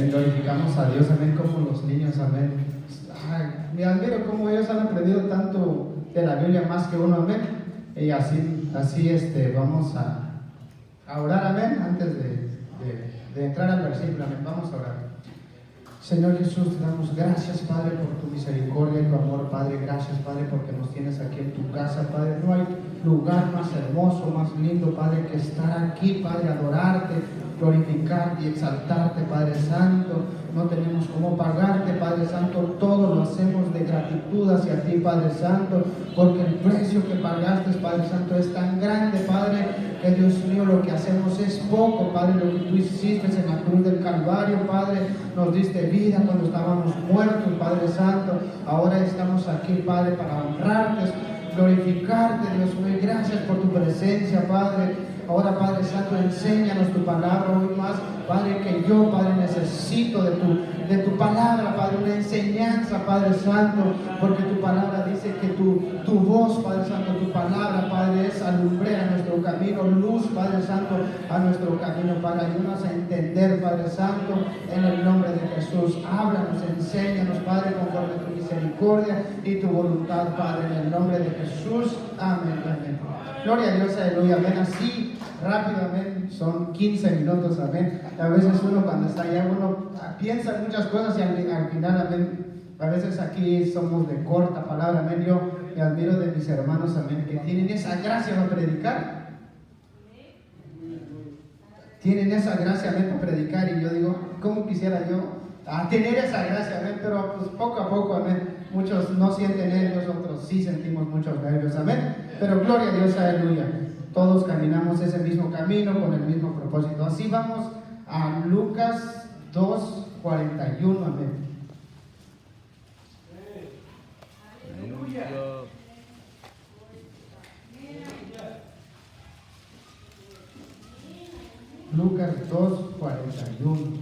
Glorificamos a Dios, amén, como los niños, amén. Ay, me admiro cómo ellos han aprendido tanto de la Biblia más que uno, amén. Y así vamos a orar, amén, antes de entrar al versículo, amén. Vamos a orar. Señor Jesús, te damos gracias, Padre, por tu misericordia y tu amor, Padre. Gracias, Padre, porque nos tienes aquí en tu casa, Padre. No hay lugar más hermoso, más lindo, Padre, que estar aquí, Padre, adorarte, glorificarte y exaltarte, Padre Santo. No tenemos cómo pagarte, Padre Santo. Todo lo hacemos de gratitud hacia ti, Padre Santo, porque el precio que pagaste, Padre Santo, es tan grande, Padre, que Dios mío, lo que hacemos es poco, Padre. Lo que tú hiciste en la cruz del Calvario, Padre, nos diste vida cuando estábamos muertos, Padre Santo. Ahora estamos aquí, Padre, para honrarte, glorificarte, Dios mío. Gracias por tu presencia, Padre. Ahora, Padre Santo, enséñanos tu palabra hoy más, Padre, que yo, Padre, necesito de tu palabra, Padre, una enseñanza, Padre Santo, porque tu palabra dice que tu voz, Padre Santo, tu palabra, Padre, es alumbrera nuestro camino, luz, Padre Santo, a nuestro camino, Padre. Ayúdanos a entender, Padre Santo, en el nombre de Jesús. Háblanos, enséñanos, Padre, conforme a tu misericordia y tu voluntad, Padre, en el nombre de Jesús. Amén, amén. Gloria a Dios, aleluya, amén. Así rápido, amén, son 15 minutos, amén. A veces uno cuando está allá, uno piensa en muchas cosas y al final, amén, a veces aquí somos de corta palabra, amén. Yo me admiro de mis hermanos, amén, que tienen esa gracia para predicar. Tienen esa gracia, amén, para predicar, y yo digo, ¿cómo quisiera yo tener esa gracia, amén? Pero pues poco a poco, amén. Muchos no sienten nervios, otros sí sentimos muchos nervios, amén. Pero gloria a Dios, aleluya. Todos caminamos ese mismo camino con el mismo propósito. Así vamos a Lucas 2:41, amén. Aleluya. Lucas 2:41.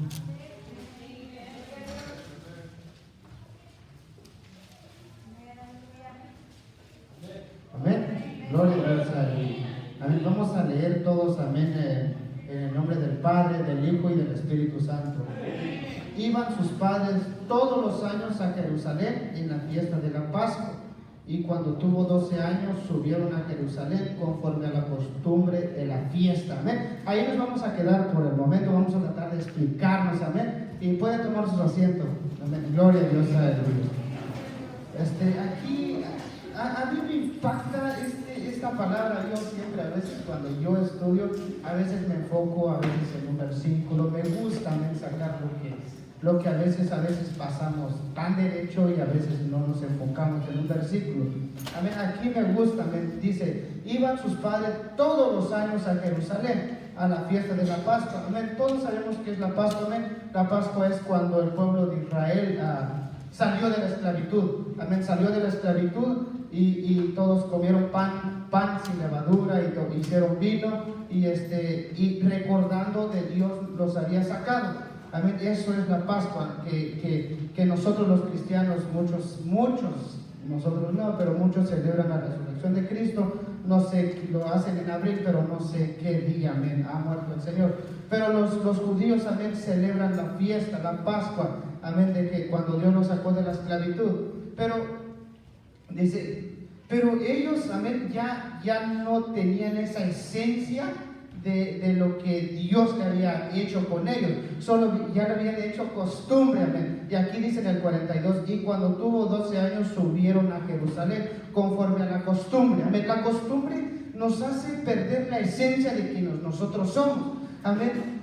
Amén. Gloria a Dios. Amén. Vamos a leer todos, amén, en el nombre del Padre, del Hijo y del Espíritu Santo. Iban sus padres todos los años a Jerusalén en la fiesta de la Pascua, y cuando tuvo 12 años subieron a Jerusalén conforme a la costumbre de la fiesta. Amén. Ahí nos vamos a quedar por el momento. Vamos a tratar de explicarnos, amén, y puede tomar su asiento. Amén. Gloria a Dios, aleluya. Aquí a mí me impacta esta palabra. Yo siempre, a veces cuando yo estudio, a veces me enfoco a veces en un versículo. Me gusta sacar lo que a veces pasamos tan derecho y a veces no nos enfocamos en un versículo. Amén. Aquí me gusta, dice, iban sus padres todos los años a Jerusalén a la fiesta de la Pascua. Amén. Todos sabemos qué es la Pascua. Amén. La Pascua es cuando el pueblo de Israel salió de la esclavitud. Amén. Salió de la esclavitud y todos comieron pan sin levadura y hicieron vino y recordando de Dios los había sacado. Amén. Eso es la Pascua que nosotros los cristianos, muchos, nosotros no, pero muchos celebran la resurrección de Cristo. No sé, lo hacen en abril, pero no sé qué día, amén, ha muerto el Señor. Pero los judíos, amén, celebran la fiesta, la Pascua, amén, de que cuando Dios los sacó de la esclavitud. Pero, dice, pero ellos, amén, ya no tenían esa esencia de lo que Dios le había hecho con ellos. Solo ya le habían hecho costumbre, amén. Y aquí dice en el 42, y cuando tuvo 12 años subieron a Jerusalén conforme a la costumbre. Amén. La costumbre nos hace perder la esencia de quienes nosotros somos. Amén.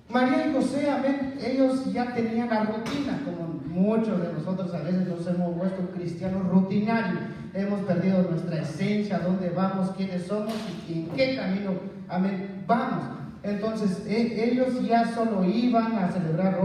María y José, amén, ellos ya tenían la rutina, como muchos de nosotros a veces nos hemos vuelto cristianos rutinarios. Hemos perdido nuestra esencia, dónde vamos, quiénes somos y en qué camino, amén, vamos. Entonces ellos ya solo iban a celebrar,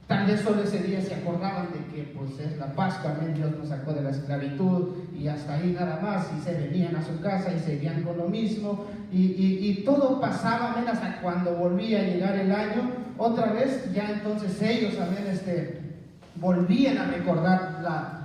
tal vez solo ese día se acordaban de que pues es la Pascua, amén, Dios nos sacó de la esclavitud y hasta ahí nada más, y se venían a su casa y seguían con lo mismo y todo pasaba, amén, hasta cuando volvía a llegar el año, otra vez ya entonces ellos, amén, volvían a recordar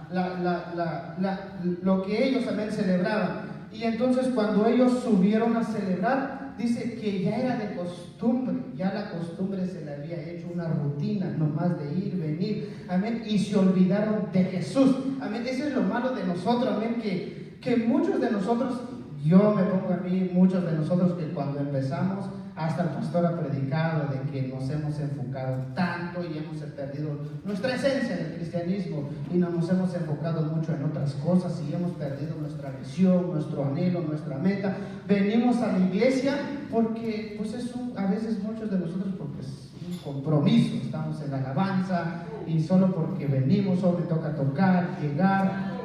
lo que ellos, amén, celebraban. Y entonces cuando ellos subieron a celebrar, dice que ya era de costumbre, ya la costumbre se le había hecho una rutina, nomás de ir, venir, amén, y se olvidaron de Jesús, amén. Eso es lo malo de nosotros, amén, que muchos de nosotros, yo me pongo a mí, muchos de nosotros que cuando empezamos, hasta el pastor ha predicado de que nos hemos enfocado tanto y hemos perdido nuestra esencia del cristianismo y nos hemos enfocado mucho en otras cosas y hemos perdido nuestra visión, nuestro anhelo, nuestra meta. Venimos a la iglesia porque pues a veces muchos de nosotros porque es un compromiso, estamos en la alabanza y solo porque venimos, solo me toca tocar, llegar.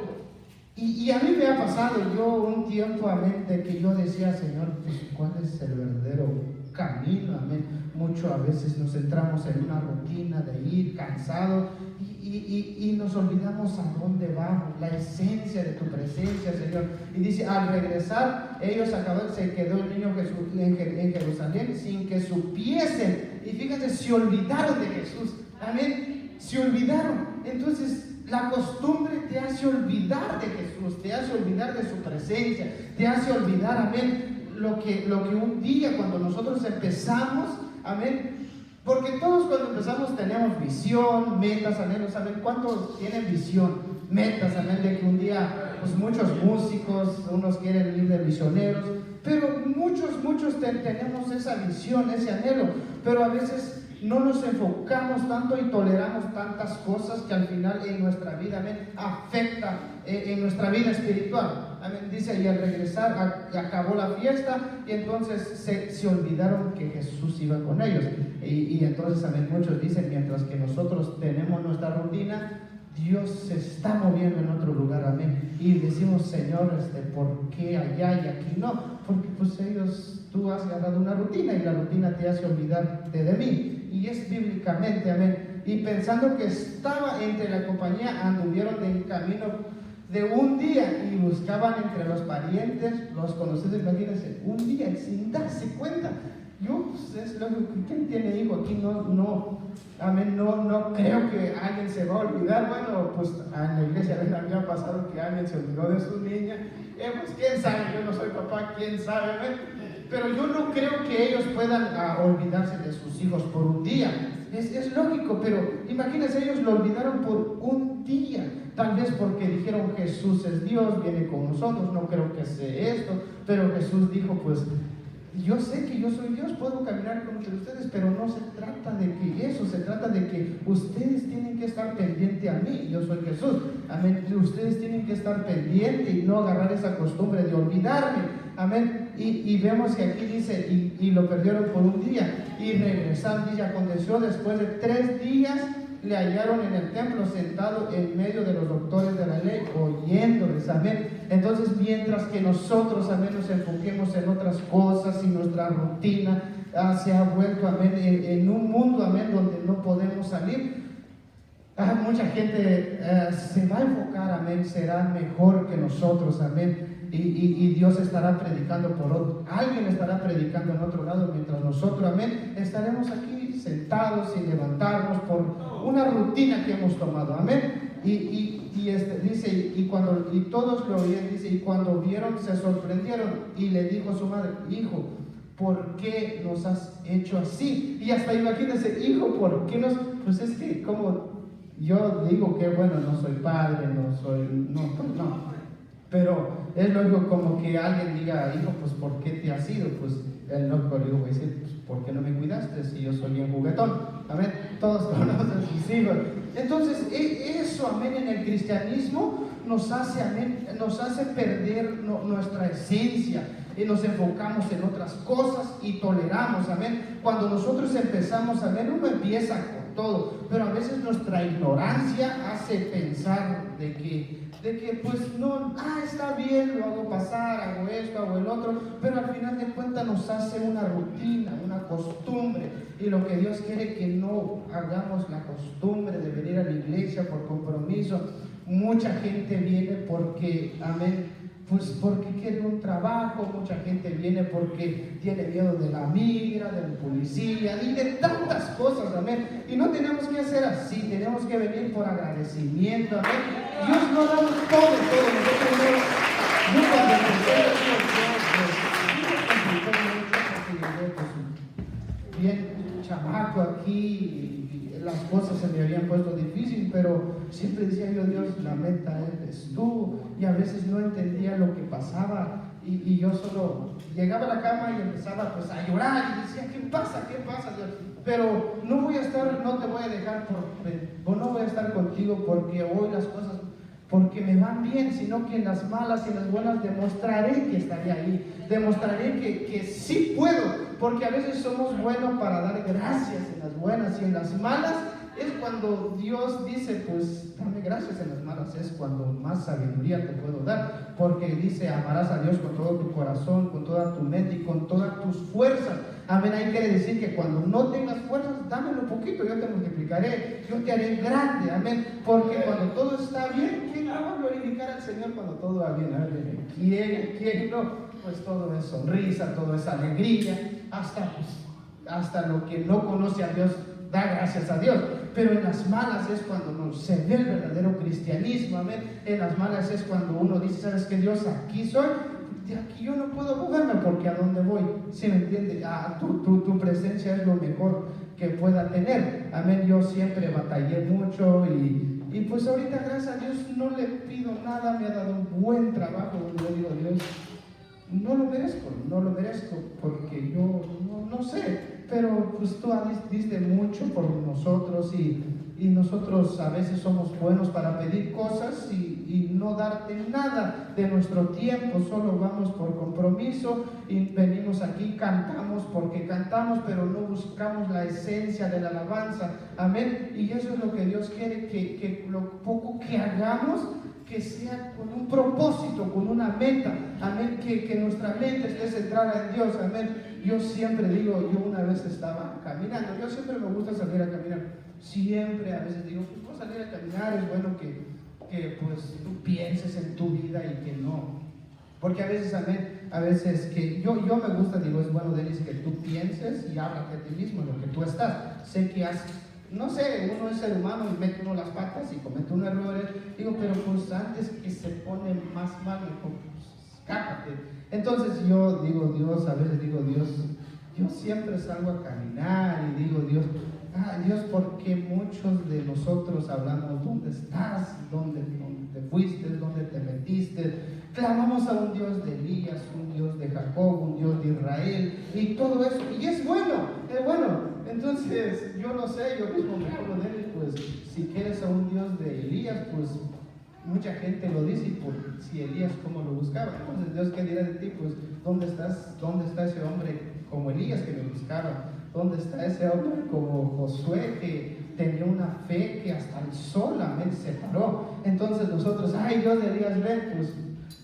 Y a mí me ha pasado, yo un tiempo, amén, de que yo decía, Señor, pues, ¿cuál es el verdadero camino? Amén. Mucho a veces nos centramos en una rutina de ir cansado y nos olvidamos a dónde vamos, la esencia de tu presencia, Señor. Y dice, al regresar, se quedó el niño en Jerusalén sin que supiesen. Y fíjate, se olvidaron de Jesús. Amén. Se olvidaron. Entonces, la costumbre te hace olvidar de Jesús, te hace olvidar de su presencia, te hace olvidar, amén, lo que un día cuando nosotros empezamos, amén, porque todos cuando empezamos tenemos visión, metas, amén, ¿saben cuántos tienen visión, metas, amén, de que un día, pues muchos músicos, unos quieren ir de misioneros, pero muchos tenemos esa visión, ese anhelo, pero a veces no nos enfocamos tanto y toleramos tantas cosas que al final en nuestra vida, amén, afecta en nuestra vida espiritual. Amén. Dice, y al regresar acabó la fiesta y entonces se olvidaron que Jesús iba con ellos. Y entonces, amén, muchos dicen, mientras que nosotros tenemos nuestra rutina, Dios se está moviendo en otro lugar, amén. Y decimos, Señor, ¿por qué allá y aquí no? Porque pues tú has agarrado una rutina y la rutina te hace olvidarte de mí. Y es bíblicamente, amén. Y pensando que estaba entre la compañía, anduvieron en camino de un día y buscaban entre los parientes, los conocidos, imagínense, un día sin darse cuenta. Yo, pues es lógico, ¿quién tiene hijo aquí? Amén, no creo que alguien se va a olvidar. Bueno, pues en la iglesia a mí me había pasado que alguien se olvidó de su niña. Pues quién sabe, yo no soy papá, quién sabe, amén. Pero yo no creo que ellos puedan olvidarse de sus hijos por un día. Es lógico, pero imagínense, ellos lo olvidaron por un día. Tal vez porque dijeron, Jesús es Dios, viene con nosotros, no creo que sea esto. Pero Jesús dijo, pues, yo sé que yo soy Dios, puedo caminar con ustedes, pero no se trata de que eso, se trata de que ustedes tienen que estar pendientes a mí, yo soy Jesús, amén, ustedes tienen que estar pendientes y no agarrar esa costumbre de olvidarme, amén, y vemos que aquí dice, y lo perdieron por un día, y regresaron, y aconteció después de 3 días, le hallaron en el templo sentado en medio de los doctores de la ley, oyéndoles, amén. Entonces, mientras que nosotros, amén, nos enfoquemos en otras cosas y nuestra rutina se ha vuelto, amén, en un mundo, amén, donde no podemos salir, mucha gente se va a enfocar, amén, será mejor que nosotros, amén. Y Dios estará predicando por otro, alguien estará predicando en otro lado, mientras nosotros, amén, estaremos aquí sentados sin levantarnos por una rutina que hemos tomado, amén. Dice, y todos lo oían, dice, y cuando vieron se sorprendieron, y le dijo a su madre, hijo, ¿por qué nos has hecho así? Y hasta imagínense, hijo, ¿por qué nos? Pues es que como yo digo que bueno, no soy padre, no. Pero es lógico como que alguien diga, hijo, pues ¿por qué te has ido? Pues el loco le dijo, pues ¿por qué no me cuidaste si yo soy bien juguetón? Amén, todos conocen sus hijos. Entonces eso, amén, en el cristianismo nos hace, amén, nos hace perder nuestra esencia y nos enfocamos en otras cosas y toleramos, amén. Cuando nosotros empezamos, amén, uno empieza con todo, pero a veces nuestra ignorancia hace pensar de que pues no, está bien, lo hago pasar, hago esto, hago el otro, pero al final de cuentas nos hace una rutina, una costumbre, y lo que Dios quiere que no hagamos la costumbre de venir a la iglesia por compromiso. Mucha gente viene porque, amén, pues porque quiere un trabajo, mucha gente viene porque tiene miedo de la migra, de la policía y de tantas cosas, amén. Y no tenemos que hacer así, tenemos que venir por agradecimiento, amén. Dios no da todo. Nosotros no, yo cuando empecé, chamaco aquí y las cosas se me habían puesto difícil, pero siempre decía yo, Dios, la meta eres tú, y a veces no entendía lo que pasaba, y yo solo llegaba a la cama y empezaba pues a llorar y decía, ¿qué pasa, Dios? Pero no voy a estar, no te voy a dejar o no voy a estar contigo porque hoy las cosas, porque me van bien, sino que en las malas y en las buenas demostraré que estaré ahí, demostraré que sí puedo, porque a veces somos buenos para dar gracias en las buenas, y en las malas es cuando Dios dice, pues dame gracias en las malas, es cuando más sabiduría te puedo dar, porque dice, amarás a Dios con todo tu corazón, con toda tu mente y con todas tus fuerzas. Amén. Ahí quiere decir que cuando no tengas fuerzas, dámelo poquito, yo te multiplicaré, yo te haré grande. Amén. Porque cuando todo está bien, ¿quién va a glorificar al Señor cuando todo va bien? Amén. ¿Quién no? Pues todo es sonrisa, todo es alegría, hasta lo que no conoce a Dios da gracias a Dios. Pero en las malas es cuando se ve el verdadero cristianismo. Amén. En las malas es cuando uno dice, ¿sabes qué, Dios? Aquí soy. De aquí yo no puedo moverme porque a dónde voy, ¿sí me entiende? Tu presencia es lo mejor que pueda tener. Amén. Yo siempre batallé mucho y pues ahorita, gracias a Dios, no le pido nada. Me ha dado un buen trabajo donde yo digo, Dios, no lo merezco porque yo no sé, pero pues tú diste mucho por nosotros, y nosotros a veces somos buenos para pedir cosas y no darte nada de nuestro tiempo, solo vamos por compromiso y venimos aquí, cantamos porque cantamos, pero no buscamos la esencia de la alabanza. Amén. Y eso es lo que Dios quiere, que lo poco que hagamos, que sea con un propósito, con una meta. Amén. Que nuestra mente esté centrada en Dios. Amén. Yo siempre digo, yo una vez estaba caminando, yo siempre me gusta salir a caminar, siempre a veces digo, pues voy a salir a caminar, es bueno que pues tú pienses en tu vida y que no, porque a veces, amén, a veces que yo me gusta, digo, es bueno, Denis, que tú pienses y háblate a ti mismo en lo que tú estás. Sé que no sé, uno es ser humano y mete uno las patas y comete un error, digo, pero pues antes que se pone más mal, mejor pues escápate. Entonces yo digo, Dios, a veces digo, Dios, yo siempre salgo a caminar y digo, Dios, Dios, porque muchos de nosotros hablamos, ¿dónde estás? ¿Dónde te fuiste? ¿Dónde te metiste? Clamamos a un Dios de Elías, un Dios de Jacob, un Dios de Israel y todo eso, y es bueno. Entonces yo no sé, yo mismo me hablo de él, pues si quieres a un Dios de Elías, pues mucha gente lo dice, y por si Elías cómo lo buscaba, entonces Dios, ¿qué dirá de ti? Pues ¿dónde está ese hombre como Elías que me buscaba? ¿Dónde está ese hombre como Josué que tenía una fe que hasta el sol, amén, se paró? Entonces nosotros, Dios de Elías, ven, pues,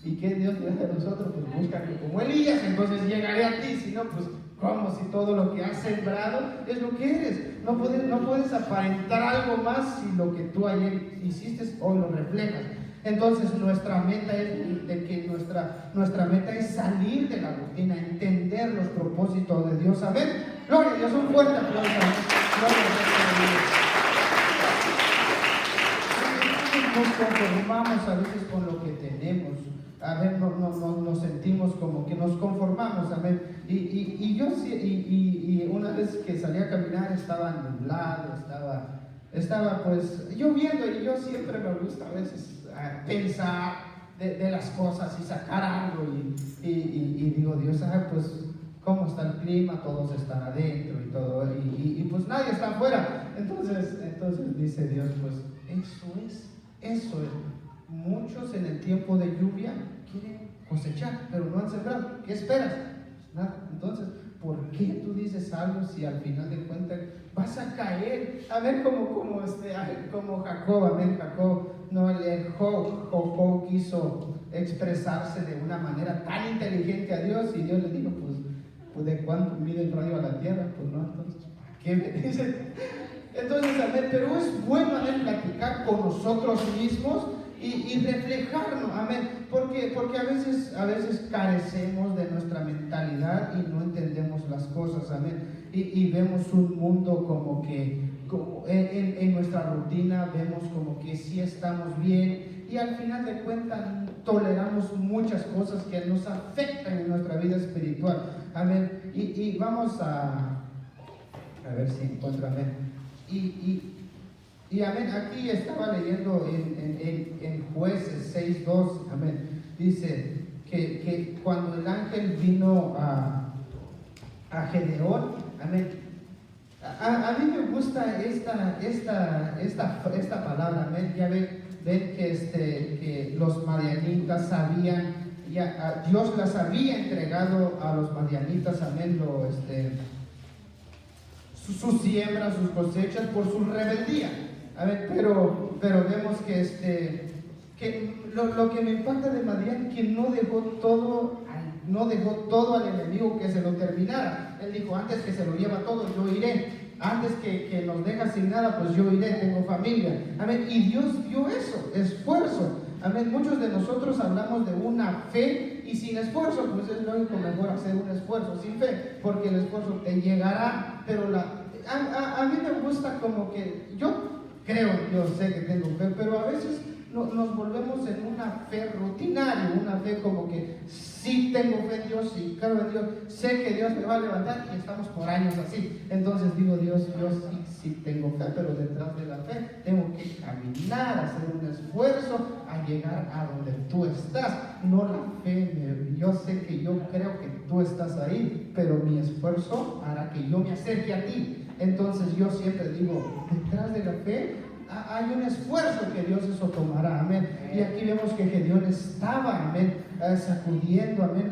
¿y qué Dios dirá de nosotros? Pues búscame como Elías, entonces llegaré a ti. Si no, pues ¿cómo? Si todo lo que has sembrado es lo que eres. No puedes aparentar algo más si lo que tú ayer hiciste hoy lo reflejas. Entonces nuestra meta nuestra meta es salir de la rutina, entender los propósitos de Dios. Amén. Gloria a Dios, un fuerte aplauso. Gloria a Dios. Nos conformamos a veces con lo que tenemos. A ver, nos sentimos como que nos conformamos. Amén. Y una vez que salí a caminar estaba nublado, estaba pues lloviendo, y yo siempre me gusta a veces pensar de las cosas y sacar algo, y digo, Dios, pues cómo está el clima, todos están adentro y todo, y pues nadie está afuera. Entonces dice Dios, pues eso es. Muchos en el tiempo de lluvia quieren cosechar, pero no han sembrado. ¿Qué esperas? Pues nada. Entonces, ¿por qué tú dices algo si al final de cuentas vas a caer? A ver, como Jacob, amén, Jacob, no, Jacob quiso expresarse de una manera tan inteligente a Dios, y Dios le dijo, pues ¿de cuánto mide el rayo a la tierra? Pues no, entonces, ¿para qué me dices? Entonces, amén, pero es bueno, amén, platicar con nosotros mismos y reflejarnos, amén, porque a veces carecemos de nuestra mentalidad y no entendemos las cosas, amén, y vemos un mundo como en nuestra rutina vemos como que sí estamos bien, y al final de cuentas toleramos muchas cosas que nos afectan en nuestra vida espiritual, amén, y vamos a A ver si encuentro, amén. Y amén, aquí estaba leyendo en Jueces 6:2, amén. Dice que cuando el ángel vino a Gedeón, amén. A mí me gusta esta palabra, amén. Ya ven que los madianitas sabían, Dios las había entregado a los madianitas, amén, sus siembras, sus cosechas por su rebeldía. A ver, pero vemos que lo que me impacta de Madián, que no dejó todo al enemigo que se lo terminara. Él dijo, antes que se lo lleva todo, yo iré. Antes que nos deja sin nada, pues yo iré, tengo familia. Amén. Y Dios dio eso, esfuerzo. Amén. Muchos de nosotros hablamos de una fe y sin esfuerzo, pues es lógico mejor hacer un esfuerzo sin fe, porque el esfuerzo te llegará. Pero a mí me gusta como que yo creo, yo sé que tengo fe, pero a veces nos volvemos en una fe rutinaria, una fe como que sí tengo fe en Dios, sí creo en Dios, sé que Dios me va a levantar, y estamos por años así. Entonces digo, Dios, yo sí tengo fe, pero detrás de la fe tengo que caminar, hacer un esfuerzo a llegar a donde tú estás. No la fe, yo sé que yo creo que tú estás ahí, pero mi esfuerzo hará que yo me acerque a ti. Entonces yo siempre digo, detrás de la fe hay un esfuerzo que Dios eso tomará, amén. Y aquí vemos que Gedeón estaba, amén, sacudiendo, amén,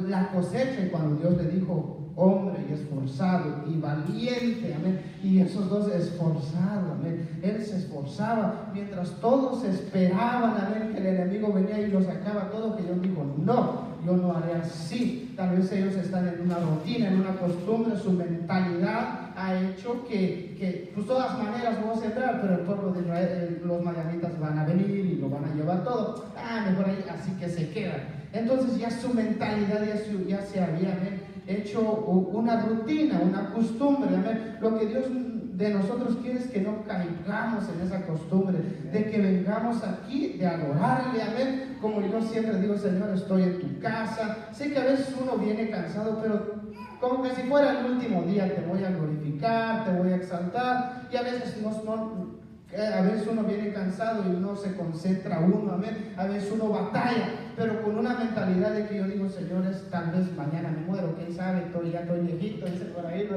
la cosecha, y cuando Dios le dijo, hombre y esforzado y valiente, amén, y esos dos esforzados, amén, él se esforzaba mientras todos esperaban, amén, que el enemigo venía y lo sacaba todo, que Dios dijo, no, yo no haré así. Tal vez ellos están en una rutina, en una costumbre, su mentalidad ha hecho que pues todas maneras vamos a entrar, pero el pueblo de Israel, los madianitas van a venir y lo van a llevar todo, mejor ahí, así que se quedan. Entonces ya su mentalidad ya se había, amén, hecho una rutina, una costumbre, amén. Lo que Dios de nosotros quiere es que no caigamos en esa costumbre, de que vengamos aquí, de adorarle, amén. Como yo siempre digo, Señor, estoy en tu casa. Sé que a veces uno viene cansado, pero como que si fuera el último día, te voy a glorificar, te voy a exaltar. Y a veces uno viene cansado y no se concentra uno, amén. A veces uno batalla, pero con una mentalidad de que yo digo, señores, tal vez mañana me muero, quién sabe, ya estoy viejito, dice por ahí,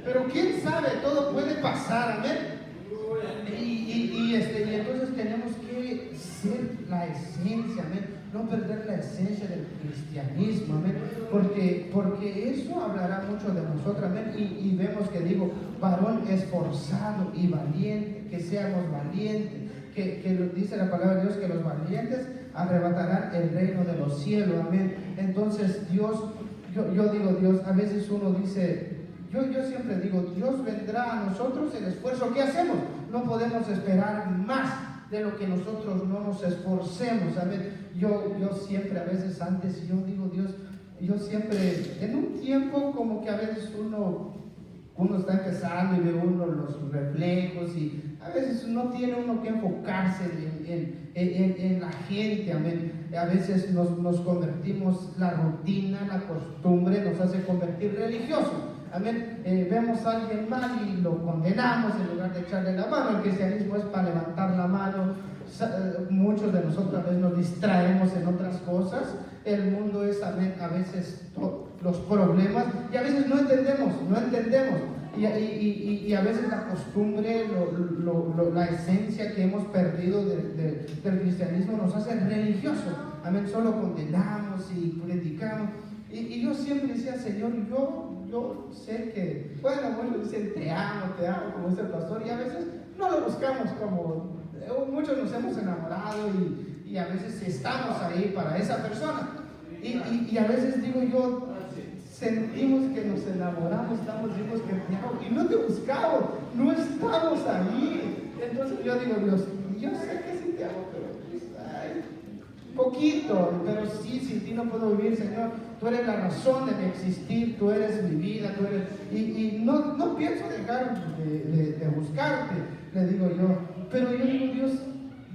pero quién sabe, todo puede pasar, amén. Y entonces tenemos que ser la esencia, amén, no perder la esencia del cristianismo, amén, porque eso hablará mucho de nosotros, amén. Y vemos que digo, varón esforzado y valiente, que seamos valientes, que dice la palabra de Dios que los valientes arrebatarán el reino de los cielos, amén. Entonces Dios, yo digo, Dios, a veces uno dice, yo siempre digo, Dios vendrá a nosotros el esfuerzo que hacemos. No podemos esperar más de lo que nosotros no nos esforcemos, amén. Yo siempre, a veces antes, yo digo, Dios, yo siempre, en un tiempo como que a veces uno está empezando y ve uno los reflejos, y a veces no tiene uno que enfocarse en la gente, amén. A veces nos convertimos, la rutina, la costumbre nos hace convertir religiosos, amén. Vemos a alguien mal y lo condenamos en lugar de echarle la mano. El cristianismo es para levantar la mano. Muchos de nosotros a veces nos distraemos en otras cosas. El mundo es, amén, a veces los problemas, y a veces no entendemos, y a veces la costumbre, la esencia que hemos perdido del cristianismo nos hace religiosos, amén. Solo condenamos y criticamos, y yo siempre decía, Señor, yo sé que, bueno, muchos dicen te amo, como dice el pastor, y a veces no lo buscamos, como muchos nos hemos enamorado, y a veces estamos ahí para esa persona, y a veces digo yo, sentimos que nos enamoramos, sentimos que te amo, y no te buscamos, no estamos ahí. Entonces yo digo, Dios, yo sé que sí te amo, pero poquito, pero sí, sin ti no puedo vivir, Señor. Tú eres la razón de mi existir, tú eres mi vida, tú eres, y no pienso dejar de buscarte, le digo yo. Pero yo digo, Dios,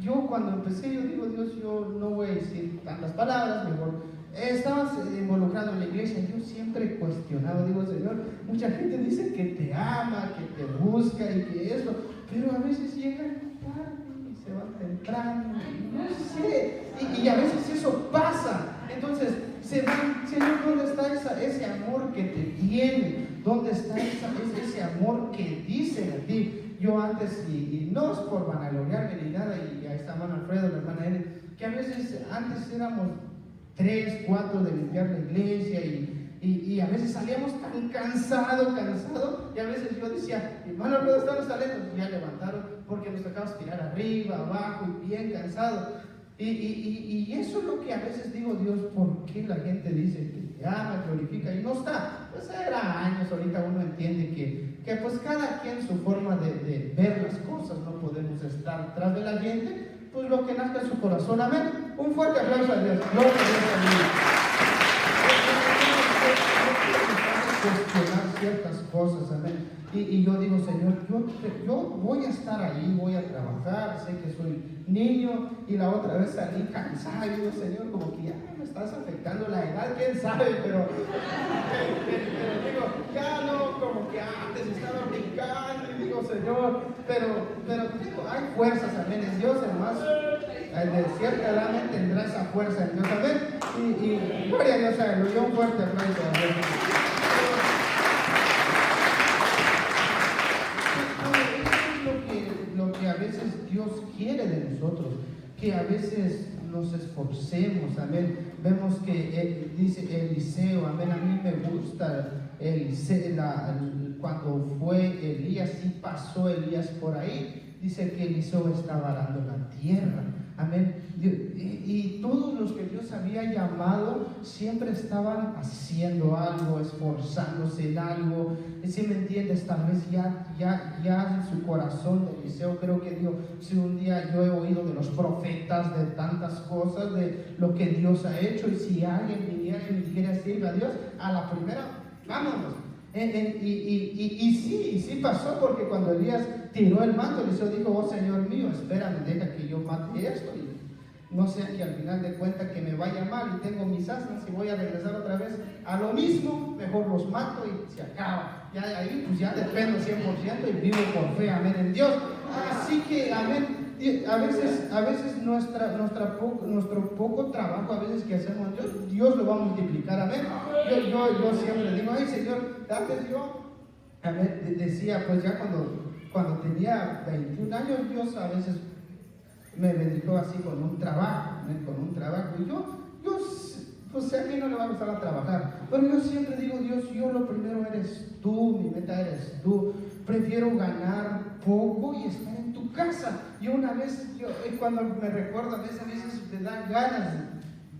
yo cuando empecé, yo digo, Dios, yo no voy a decir tantas palabras, mejor estabas involucrado en la iglesia. Yo siempre he cuestionado, digo, Señor, mucha gente dice que te ama, que te busca y que eso, pero a veces llegan tarde y se van temprano, no sé, y a veces eso pasa. Entonces se van, Señor, ¿dónde está ese amor que te tiene? ¿Dónde está ese amor que dicen a ti? Yo antes, y no es por vanagloriarme ni nada, y ahí está hermano Alfredo, la hermana Eri, que a veces antes éramos 3, 4 de limpiar la iglesia, y a veces salíamos tan cansado, y a veces yo decía, hermano Alfredo, ¿están los talentos? Y ya levantaron, porque nos tocaba tirar arriba, abajo, y bien cansado. Y eso es lo que a veces digo, Dios, ¿por qué la gente dice que te ama, glorifica y no está? Pues era años, ahorita uno entiende que pues cada quien su forma de ver las cosas, no podemos estar tras de la gente, pues lo que nazca en su corazón, amén. Un fuerte aplauso a Dios, gloria a Dios. Cuestionar ciertas cosas, amén. Y yo digo, Señor, yo voy a estar ahí, voy a trabajar, sé que soy niño, y la otra vez salí cansado, y digo, Señor, como que ya me estás afectando la edad, quién sabe, pero digo, ya no, como que antes estaba brincando, y digo, Señor, pero digo, hay fuerzas, amén, en Dios, además, de cierta edad tendrá esa fuerza en Dios, amén, y gloria a Dios, aleluya, un fuerte aplauso a Dios. Lo que a veces Dios quiere de nosotros, que a veces nos esforcemos, amén. Vemos que dice Eliseo, amén, a mí me gusta cuando fue Elías, y pasó Elías por ahí, dice que Eliseo estaba arando la tierra, amén. Y todos los que Dios había llamado siempre estaban haciendo algo, esforzándose en algo. Si me entiendes, tal vez ya en su corazón de Eliseo, creo que Dios, si un día yo he oído de los profetas, de tantas cosas, de lo que Dios ha hecho, y si alguien viniera y me dijera sirve a Dios, a la primera, vámonos. Y sí pasó, porque cuando Elías tiró el manto, Eliseo dijo, oh Señor mío, espérame, deja que yo mate esto, y no sea que al final de cuentas que me vaya mal y tengo mis asnas y voy a regresar otra vez a lo mismo, mejor los mato y se acaba. Ya de ahí pues ya dependo 100% y vivo por fe, amén, en Dios. Así que, amén, a veces nuestro poco trabajo, a veces que hacemos, Dios lo va a multiplicar, amén. Yo siempre digo, ay Señor, antes yo, amén, decía, pues ya cuando tenía 21 años, Dios a veces me bendijo así con un trabajo, y yo pues sé que no le va a gustar a trabajar, pero yo siempre digo, Dios, yo lo primero eres tú, mi meta eres tú, prefiero ganar poco y estar en tu casa. Yo una vez, cuando me recuerdo, a veces te dan ganas,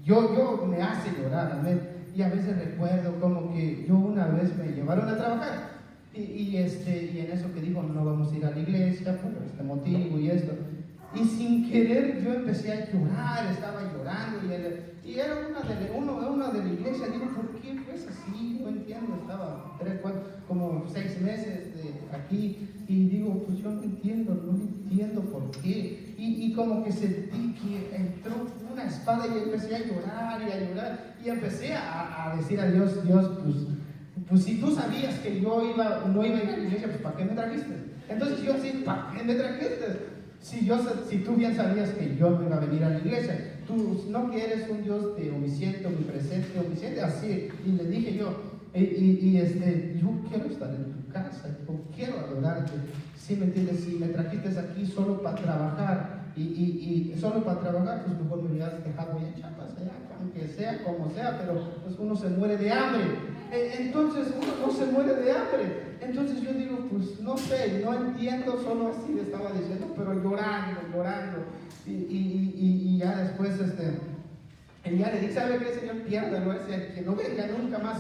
yo me hace llorar, amén, y a veces recuerdo como que yo una vez me llevaron a trabajar, y en eso que digo, no vamos a ir a la iglesia por este motivo y esto. Y sin querer yo empecé a llorar, estaba llorando, y era una de la iglesia. Digo, ¿por qué fue así? No entiendo, estaba 3, 4, como 6 meses aquí, y digo, pues yo no entiendo por qué. Y como que sentí que entró una espada y empecé a llorar, y empecé a decir a Dios, pues si tú sabías que yo no iba a ir a la iglesia, pues ¿para qué me trajiste? Entonces yo así, ¿para qué me trajiste? Si tú bien sabías que yo no iba a venir a la iglesia, tú no que eres un Dios de omnisciente, omnisciente, así, y le dije yo, yo quiero estar en tu casa, yo quiero adorarte, ¿sí me entiendes? Si me trajiste aquí solo para trabajar, y solo para trabajar, pues mejor me hubieras dejado allá en Chiapas, aunque sea como sea, pero pues uno se muere de hambre. Entonces uno no se muere de hambre. Entonces yo digo, pues no sé, no entiendo, solo así le estaba diciendo, pero llorando. Y ya después, y ya le dije, ¿sabe qué, Señor? Piérdalo, que no venga nunca más.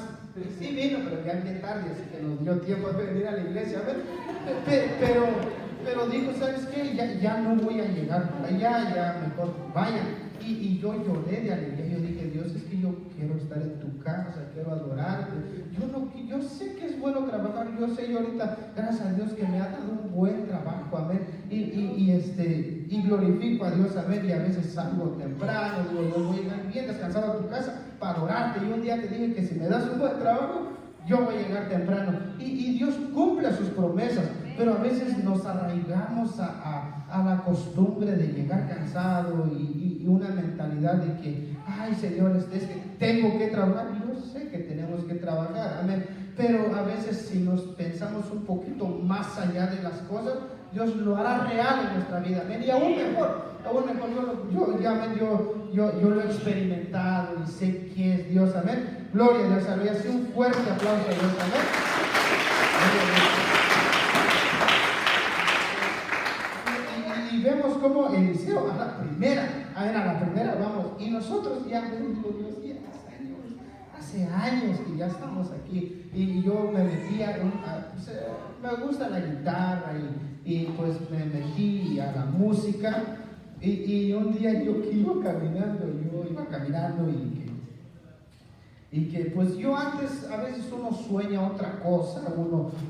Sí vino, pero ya bien tarde, así que nos dio tiempo de venir a la iglesia, pero digo, ¿sabes qué? Ya no voy a llegar por allá, ya mejor vayan. Y yo lloré de alegría. Yo dije, Dios, es que yo quiero estar en tu casa, quiero adorarte. Yo sé que es bueno trabajar. Yo sé, yo ahorita, gracias a Dios, que me ha dado un buen trabajo, amén. Y glorifico a Dios, amén, y a veces salgo temprano, digo, yo voy a llegar bien descansado a tu casa para adorarte, y un día te dije que si me das un buen trabajo, yo voy a llegar temprano, y Dios cumple sus promesas, pero a veces nos arraigamos a la costumbre de llegar cansado y una mentalidad de que, ay Señor, es que tengo que trabajar. Yo sé que tenemos que trabajar, amén, pero a veces si nos pensamos un poquito más allá de las cosas, Dios lo hará real en nuestra vida, amén, y aún mejor, yo lo he experimentado y sé que es Dios, amén. Gloria a Dios, aleluya. Así un fuerte aplauso a Dios, amén. Y vemos como Eliseo a la primera vamos, y nosotros ya, digo, Dios, ya hace años que ya estamos aquí, y yo me metía, me gusta la guitarra, y pues me metí a la música, y un día yo iba caminando y que pues yo antes, a veces uno sueña otra cosa,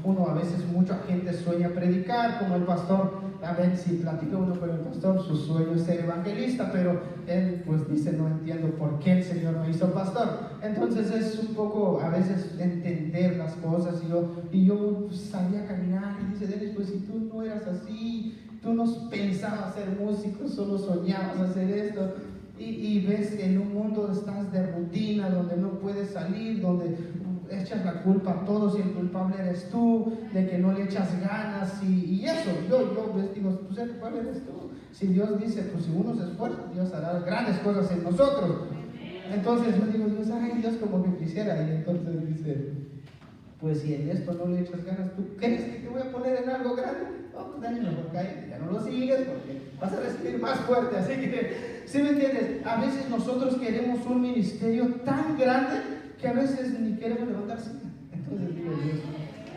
uno a veces mucha gente sueña predicar, como el pastor, a ver si platica uno con el pastor, su sueño es ser evangelista, pero él pues dice, no entiendo por qué el Señor me hizo pastor. Entonces es un poco a veces entender las cosas, y yo salía a caminar y dice, Denis, pues si tú no eras así, tú no pensabas ser músico, solo soñabas hacer esto. Y ves que en un mundo estás de rutina, donde no puedes salir, donde echas la culpa a todos y el culpable eres tú, de que no le echas ganas, y eso, yo digo, pues el culpable eres tú. Si Dios dice, pues si uno se esfuerza, Dios hará grandes cosas en nosotros. Entonces yo digo, Dios, ay Dios, como que quisiera, y entonces dice, pues si en esto no le echas ganas, ¿tú crees que te voy a poner en algo grande? No, pues dale, mejor cállate, ya no lo sigues porque vas a recibir más fuerte. Así que, ¿sí me entiendes? A veces nosotros queremos un ministerio tan grande que a veces ni queremos levantar silla. Entonces digo, Dios,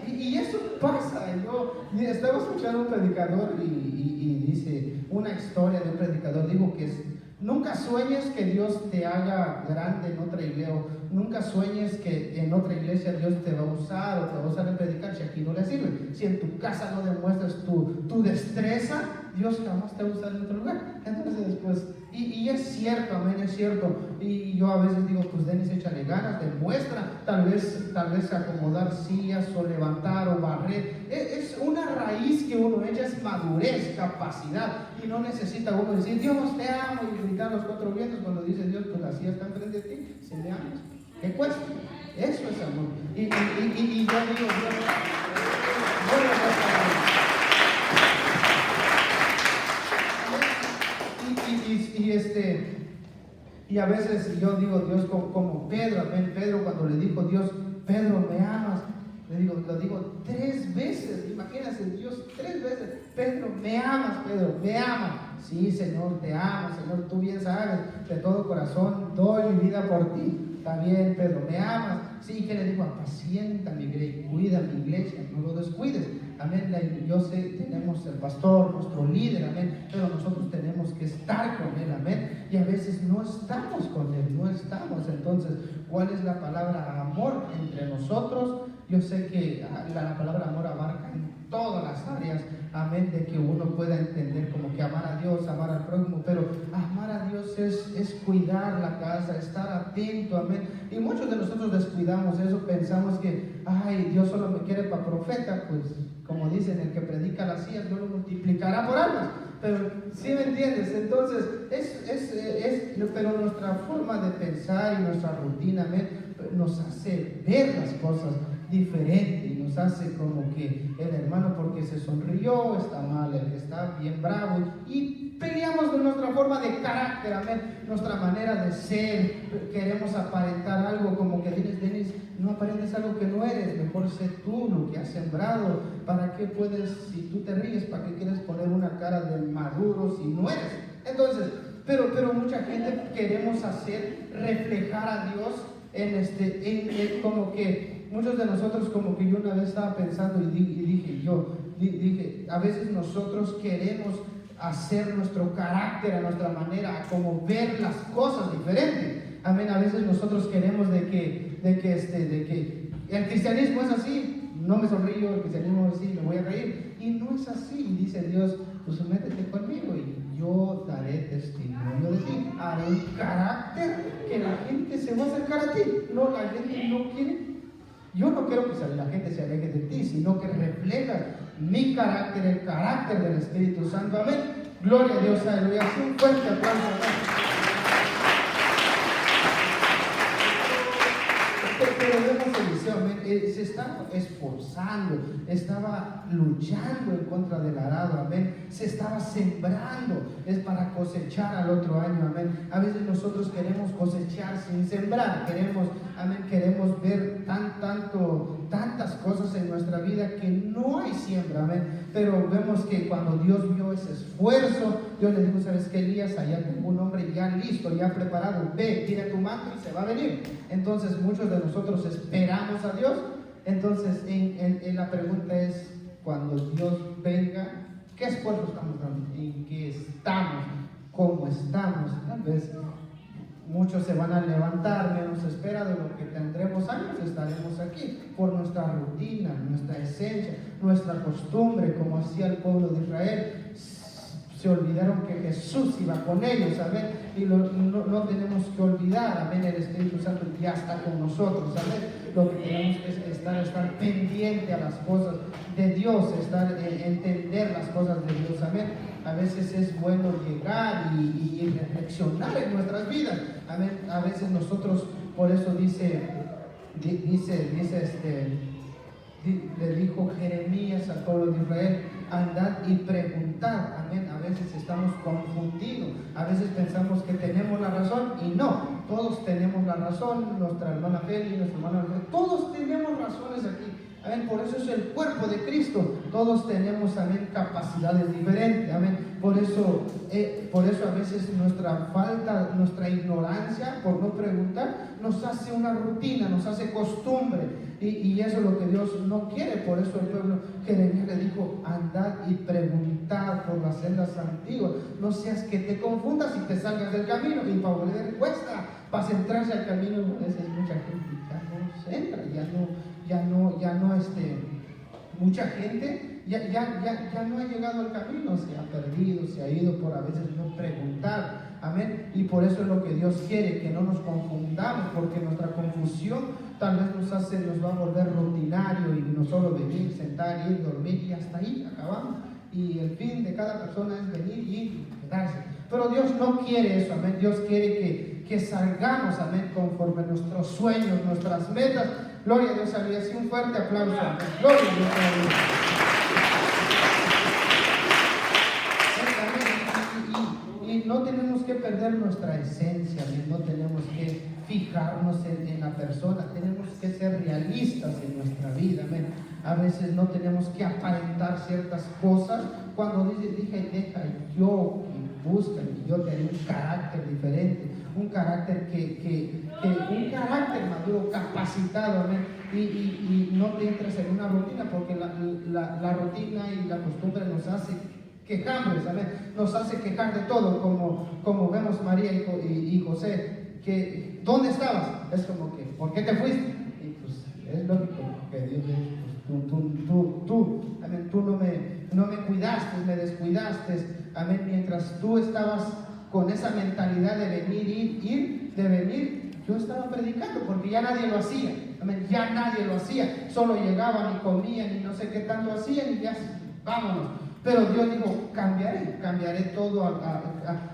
y eso pasa. Yo estaba escuchando un predicador y dice una historia de un predicador, digo que es, nunca sueñes que Dios te haga grande en otra iglesia, nunca sueñes que en otra iglesia Dios te va a usar o te va a usar en predicar si aquí no le sirve. Si en tu casa no demuestras tu destreza, Dios jamás te va a usar en otro lugar. Entonces, pues, y es cierto, amén, es cierto. Y yo a veces digo, pues Denis, échale ganas, demuestra, tal vez acomodar sillas o levantar o barrer. Es una raíz que uno echa, es madurez, capacidad, y no necesita uno decir, Dios te amo, y gritar los cuatro vientos cuando dice Dios, pues la silla está enfrente de ti, si le amas. ¿Qué cuesta? Eso es amor. Y yo digo, y a veces yo digo, Dios, como Pedro, amén, Pedro cuando le dijo Dios, Pedro, ¿me amas? Lo digo 3 veces, imagínense, Dios 3 veces, Pedro, ¿me amas, Pedro? ¿Me amas? Sí, Señor, te amo, Señor, tú bien sabes, de todo corazón, doy mi vida por ti. Está bien, Pedro, ¿me amas? Sí, que le digo, apacienta mi iglesia, cuida mi iglesia, no lo descuides. Amén, yo sé, tenemos el pastor, nuestro líder, amén, pero nosotros tenemos que estar con él, amén, y a veces no estamos con él, no estamos. Entonces, ¿cuál es la palabra amor entre nosotros? Yo sé que la palabra amor abarca en todas las áreas, amén, de que uno pueda entender como que amar a Dios, amar al prójimo, pero amar a Dios es cuidar la casa, estar atento, amén, y muchos de nosotros descuidamos eso, pensamos que, ay, Dios solo me quiere para profeta, pues, como dicen, el que predica las sillas no lo multiplicará por almas, pero ¿sí me entiendes? Entonces, pero nuestra forma de pensar y nuestra rutina, amén, nos hace ver las cosas diferente, y nos hace como que el hermano porque se sonrió está mal, el que está bien bravo, y peleamos de nuestra forma de carácter, amén, nuestra manera de ser, queremos aparentar algo, como que dices, Denis, no aparentes algo que no eres, mejor sé tú lo que has sembrado. ¿Para qué puedes, si tú te ríes, para qué quieres poner una cara de maduro si no eres? Entonces, pero mucha gente queremos hacer reflejar a Dios en como que muchos de nosotros, como que yo una vez estaba pensando y dije, a veces nosotros queremos hacer nuestro carácter a nuestra manera, a como ver las cosas diferentes. Amén, a veces nosotros queremos de que el cristianismo es así, no me sonrío, el cristianismo es así, me voy a reír. Y no es así. Y dice Dios, pues métete conmigo y yo daré testimonio de ti. Haré un carácter que la gente se va a acercar a ti. No, la gente no quiere. Yo no quiero que la gente se aleje de ti, sino que refleja mi carácter, el carácter del Espíritu Santo. Amén. Gloria a Dios, aleluya. Un fuerte aplauso. Pero vemos Eliseo, se estaba esforzando, estaba luchando en contra del arado, amén. Se estaba sembrando, es para cosechar al otro año, amén. A veces nosotros queremos cosechar sin sembrar, queremos ver tantas cosas en nuestra vida que no hay siembra, amén. Pero vemos que cuando Dios vio ese esfuerzo, Dios le dijo, ¿sabes qué, Elías? Allá tengo un hombre ya listo, ya preparado, ve, tira tu manto y se va a venir. Entonces muchos de nosotros esperamos a Dios. Entonces en la pregunta es, cuando Dios venga, ¿qué esfuerzo estamos dando? ¿En qué estamos? ¿Cómo estamos? Tal vez muchos se van a levantar, menos espera de lo que tendremos años, estaremos aquí por nuestra rutina, nuestra esencia, nuestra costumbre, como hacía el pueblo de Israel. Se olvidaron que Jesús iba con ellos, amén, y no tenemos que olvidar, amén, el Espíritu Santo ya está con nosotros, amén. Lo que tenemos que es estar pendiente a las cosas de Dios, entender las cosas de Dios, amén. A veces es bueno llegar y reflexionar en nuestras vidas, amén. A veces nosotros, por eso le dijo Jeremías al pueblo de Israel, andad y preguntad, amén. A veces estamos confundidos, a veces pensamos que tenemos la razón y no, todos tenemos la razón. Nuestra hermana Feli, nuestra hermana Feli, todos tenemos razones aquí, amén. Por eso es el cuerpo de Cristo, todos tenemos, amén, capacidades diferentes, amén. Por eso a veces nuestra ignorancia por no preguntar nos hace una rutina, nos hace costumbre, y eso es lo que Dios no quiere. Por eso el pueblo Jeremías le dijo, andad y preguntad por las sendas antiguas, no seas que te confundas y te salgas del camino. Y para volver cuesta, para centrarse al camino, a veces mucha gente ya no se entra, mucha gente ya no ha llegado al camino, se ha perdido, se ha ido por a veces no preguntar, amén. Y por eso es lo que Dios quiere, que no nos confundamos, porque nuestra confusión tal vez nos va a volver rutinario y no solo venir, sentar, ir, dormir y hasta ahí acabamos. Y el fin de cada persona es venir y quedarse. Pero Dios no quiere eso, amén. Dios quiere que salgamos, amén, conforme nuestros sueños, nuestras metas. Gloria a Dios, aleluya. Sí, un fuerte aplauso, amén. Gloria a Dios, aleluya. Y no tenemos que perder nuestra esencia, amén. No tenemos que fijarnos en la persona, tenemos que ser realistas en nuestra vida, amén. A veces no tenemos que aparentar ciertas cosas. Cuando deja yo y busca, y yo te haré un carácter diferente, un carácter un carácter maduro, capacitado, amén. Y no te entres en una rutina, porque la rutina y la costumbre nos hace quejarnos, amén. Nos hace quejar de todo, como vemos María y José, que ¿dónde estabas? Es como que, ¿por qué te fuiste? Y pues es lógico que Dios dice, pues amén, tú no me cuidaste, me descuidaste, amén. Mientras tú estabas con esa mentalidad de venir, yo estaba predicando, porque ya nadie lo hacía, amén, ya nadie lo hacía, solo llegaban y comían y no sé qué tanto hacían y ya, vámonos. Pero Dios dijo, cambiaré todo,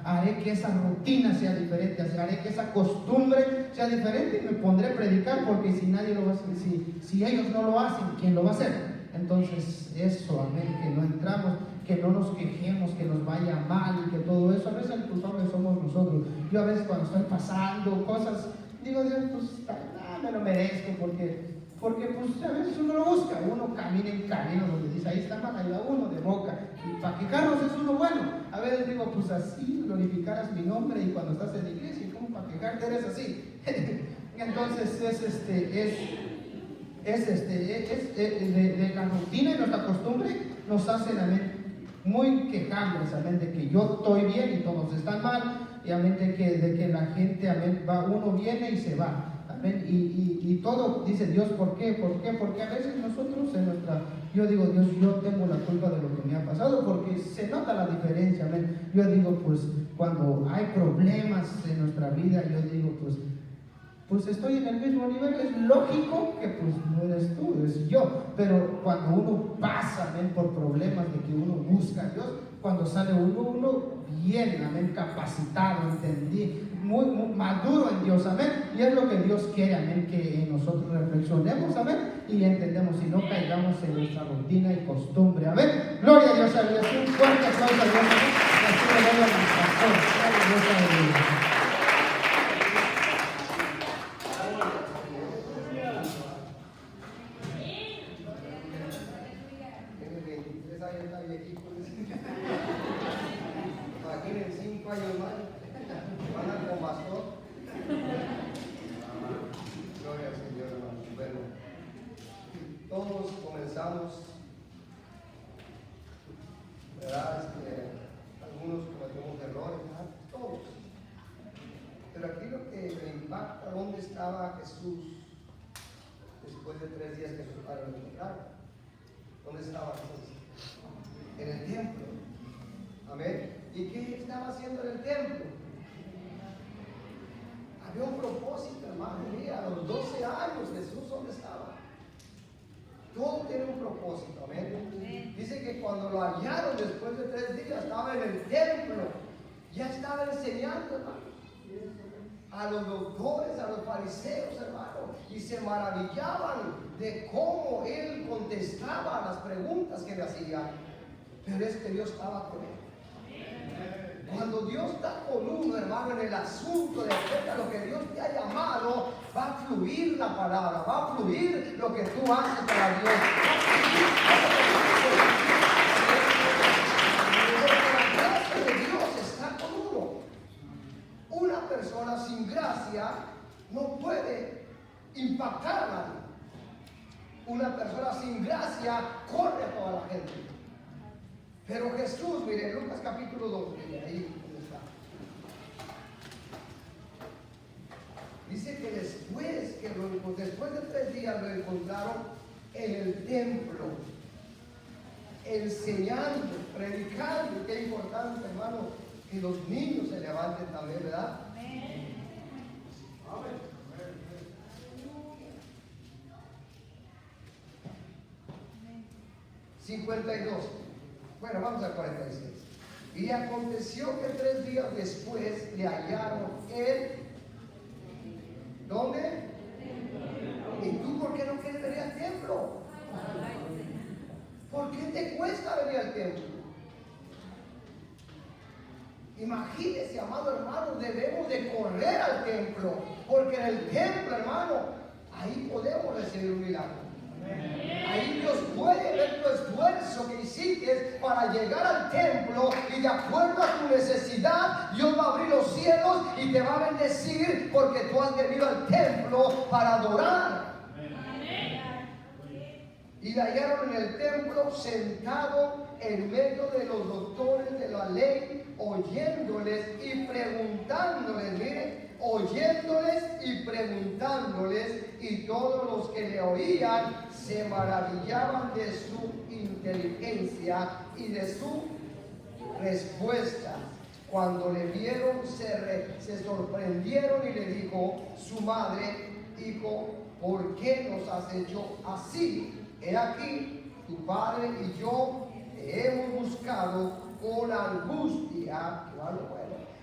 haré que esa rutina sea diferente, haré que esa costumbre sea diferente y me pondré a predicar, porque si nadie lo va a hacer, si ellos no lo hacen, ¿quién lo va a hacer? Entonces eso, amén, que no entramos, que no nos quejemos, que nos vaya mal y que todo eso. A veces el culpable somos nosotros. Yo a veces cuando estoy pasando cosas, digo, Dios, pues me lo merezco, porque pues a veces uno lo busca, uno camina en camino donde dice, ahí está mal, ahí va uno de boca, y para quejarnos es uno bueno. A veces digo, pues así glorificaras mi nombre, y cuando estás en la iglesia, ¿cómo para quejarte eres así? Entonces de la rutina y nuestra costumbre nos hacen, amén, muy quejables, amén, de que yo estoy bien y todos están mal, y amén, de que la gente, amén, uno viene y se va. amén, y todo dice Dios, ¿por qué? ¿Por qué? Porque a veces nosotros en nuestra, yo digo, Dios, yo tengo la culpa de lo que me ha pasado, porque se nota la diferencia, amén. Yo digo, pues cuando hay problemas en nuestra vida, yo digo, pues estoy en el mismo nivel. Es lógico que pues no eres tú, es yo. Pero cuando uno pasa, amén, por problemas de que uno busca a Dios, cuando sale uno bien, amén, capacitado, entendí, muy maduro en Dios, amén. Y es lo que Dios quiere, amén, que nosotros reflexionemos, amén, y entendemos, y no caigamos en nuestra rutina y costumbre, amén. Gloria a Dios, a Dios. Un fuerte aplauso a Dios, amén. Así le doy a mi pastor. Gloria a Dios, a Dios. Imaginen 5 años más, van a con pastor. Gloria al Señor, hermano. Bueno, todos comenzamos, ¿verdad? Algunos cometemos errores, ¿verdad? Todos. Pero aquí lo que me impacta, ¿dónde estaba Jesús después de 3 días que sus padres lo encontraron? ¿Dónde estaba Jesús? En el templo. Amén. ¿Y qué estaba haciendo en el templo? Había un propósito, hermano. Mira, a los 12 años Jesús, ¿dónde estaba? Todo tiene un propósito, amén. Dice que cuando lo hallaron después de 3 días, estaba en el templo. Ya estaba enseñando, hermano, a los doctores, a los fariseos, hermano, y se maravillaban de cómo él contestaba a las preguntas que le hacían. Pero es que Dios estaba con él. Cuando Dios está con uno, hermano, en el asunto de acerca de lo que Dios te ha llamado, va a fluir la palabra, va a fluir lo que tú haces para Dios. Porque la gracia de Dios está con uno. Una persona sin gracia no puede impactar a nadie. Una persona sin gracia corre a toda la gente. Pero Jesús, mire, Lucas capítulo 2, mire, ahí donde está. Dice que después de 3 días lo encontraron en el templo, enseñando, predicando. Qué importante, hermano, que los niños se levanten también, ¿verdad? Amén. 52. Bueno, vamos al 46. Y aconteció que 3 días después le hallaron él. ¿Dónde? ¿Y tú por qué no quieres venir al templo? ¿Por qué te cuesta venir al templo? Imagínese, amado hermano, debemos de correr al templo, porque en el templo, hermano, ahí podemos recibir un milagro. Ahí Dios puede ver tu esfuerzo que hiciste para llegar al templo, y de acuerdo a tu necesidad Dios va a abrir los cielos y te va a bendecir, porque tú has venido al templo para adorar. Y le hallaron en el templo sentado en medio de los doctores de la ley, oyéndoles y preguntándoles. Miren, oyéndoles y preguntándoles, y todos los que le oían se maravillaban de su inteligencia y de su respuesta. Cuando le vieron, se sorprendieron, y le dijo su madre: Hijo, ¿por qué nos has hecho así? He aquí, tu padre y yo te hemos buscado con angustia. Bueno,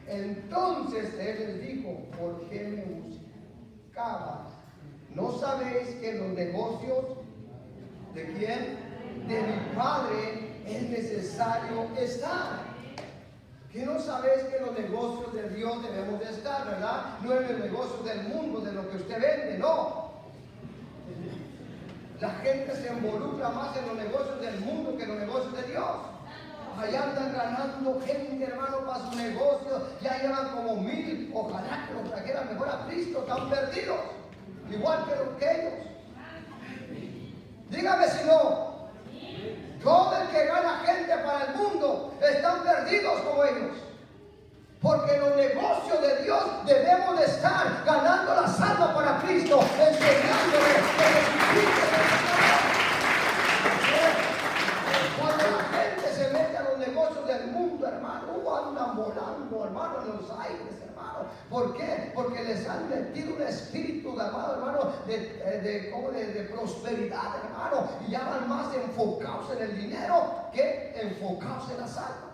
entonces él les dijo: ¿por qué me buscabas? ¿No sabéis que en los negocios de quién? De mi padre es necesario estar. ¿Que no sabéis que en los negocios de Dios debemos de estar, verdad? No en los negocios del mundo, de lo que usted vende, no. La gente se involucra más en los negocios del mundo que en los negocios de Dios. Allá andan ganando gente, hermano, para su negocio. Ya llevan como 1000. Ojalá que los trajeran mejor a Cristo. Están perdidos, igual que ellos. Dígame si no. Todo el que gana gente para el mundo están perdidos como ellos. Porque en los negocios de Dios debemos de estar ganando las almas para Cristo, enseñándole que Jesucristo es el Salvador. Cuando la gente se mete a los negocios del mundo, hermano, andan volando, hermano, en los aires, hermano. ¿Por qué? Porque les han metido un espíritu, hermano, de prosperidad, hermano, y ya van más enfocados en el dinero que enfocados en las almas.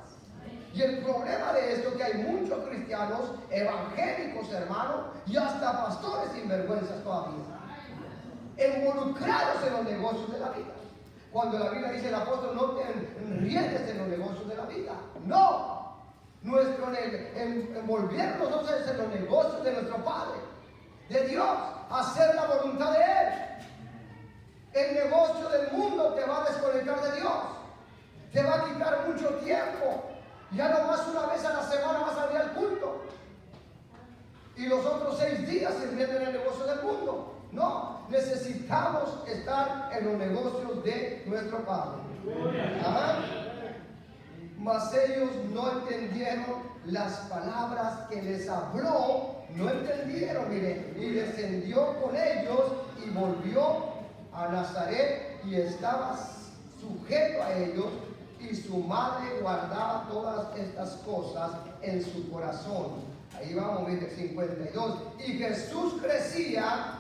Y el problema de esto es que hay muchos cristianos evangélicos, hermanos, y hasta pastores sinvergüenzas todavía, involucrados en los negocios de la vida. Cuando la Biblia dice el apóstol, no te enriedes en los negocios de la vida. No, envolvernos nosotros en los negocios de nuestro Padre, de Dios, hacer la voluntad de Él. El negocio del mundo te va a desconectar de Dios, te va a quitar mucho tiempo. Ya nomás una vez a la semana vas a ir al culto y los otros 6 días sirviendo en el negocio del mundo. No, necesitamos estar en los negocios de nuestro Padre. ¿Ah? Mas ellos no entendieron las palabras que les habló, no entendieron, mire, y descendió con ellos y volvió a Nazaret y estaba sujeto a ellos. Y su madre guardaba todas estas cosas en su corazón. Ahí vamos, mire, 52. Y Jesús crecía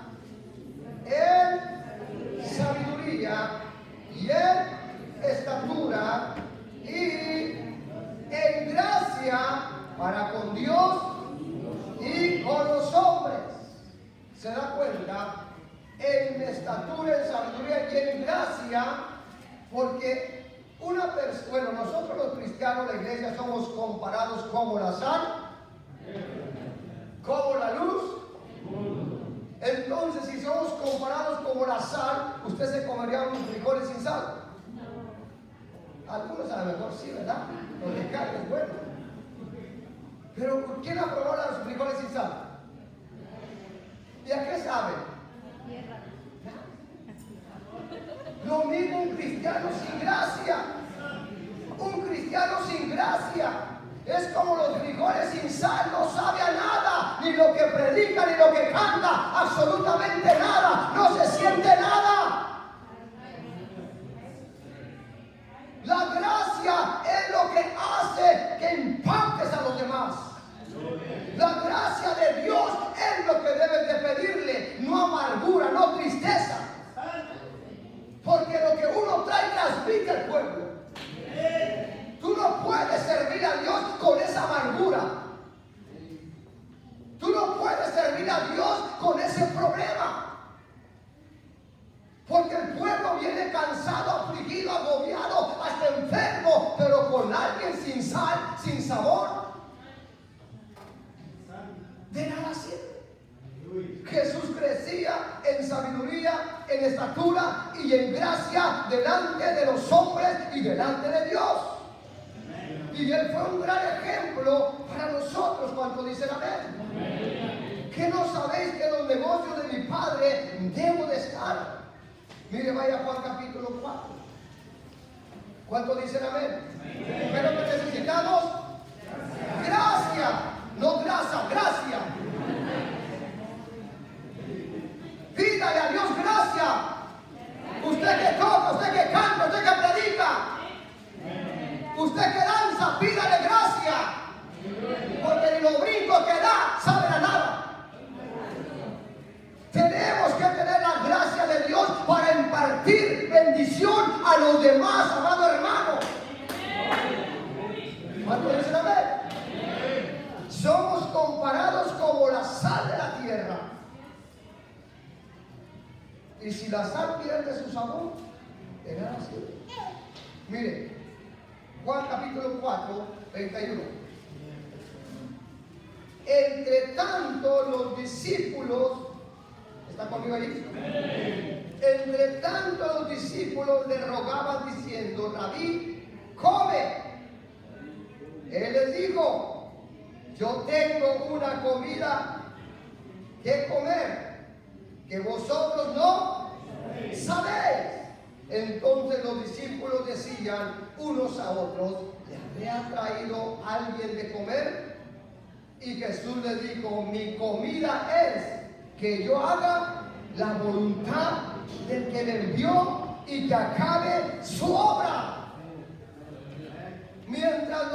en sabiduría y en estatura y en gracia para con Dios y con los hombres. ¿Se da cuenta? En estatura, en sabiduría y en gracia, porque bueno, nosotros los cristianos, la iglesia, somos comparados como la sal, como la luz. Entonces, si somos comparados como la sal, ¿usted se comería unos frijoles sin sal? Algunos a lo mejor sí, ¿verdad? Los de carne es bueno. Pero ¿quién ha probado los frijoles sin sal? ¿Y a qué sabe? Lo mismo un cristiano sin gracia. Un cristiano sin gracia es como los frijoles sin sal, no sabe a nada, ni lo que predica, ni lo que canta, absolutamente nada, no se siente nada. La gracia es lo que hace que impactes a los demás. La gracia de Dios es lo que debes de pedirle, no amargura, no tristeza. Porque lo que uno trae transmite al pueblo. Tú no puedes servir a Dios con esa amargura. Tú no puedes servir a Dios con ese problema. Porque el pueblo viene cansado, afligido, agobiado, hasta enfermo, pero con alguien sin sal, sin sabor, de nada sirve. Jesús crecía en sabiduría, en estatura y en gracia delante de los hombres y delante de Dios. Y Él fue un gran ejemplo para nosotros. ¿Cuánto dicen amén? ¿Que no sabéis que en los negocios de mi Padre debo de estar? Mire, vaya a Juan capítulo 4. ¿Cuánto dicen amén? Pero que necesitamos gracia, no grasa, gracia. Pídale a Dios gracia. Usted que toca, usted que canta, usted que predica, usted que danza, pídale gracia. Porque ni los brincos que da saben a nada. Tenemos que tener la gracia de Dios para impartir bendición a los demás, amado hermano. ¿Cuánto dicen amén? Somos comparados como la sal de la tierra. Y si la sal pierde su sabor, de nada sirve. Mire, Juan capítulo 4, 31. Entre tanto los discípulos, ¿está conmigo ahí? Entre tanto los discípulos le rogaban diciendo: Rabí, come. Él les dijo: yo tengo una comida que comer que vosotros no sabéis. Entonces los discípulos decían unos a otros: ¿le habría traído alguien de comer? Y Jesús le dijo, mi comida es que yo haga la voluntad del que me envió y que acabe su obra. Mientras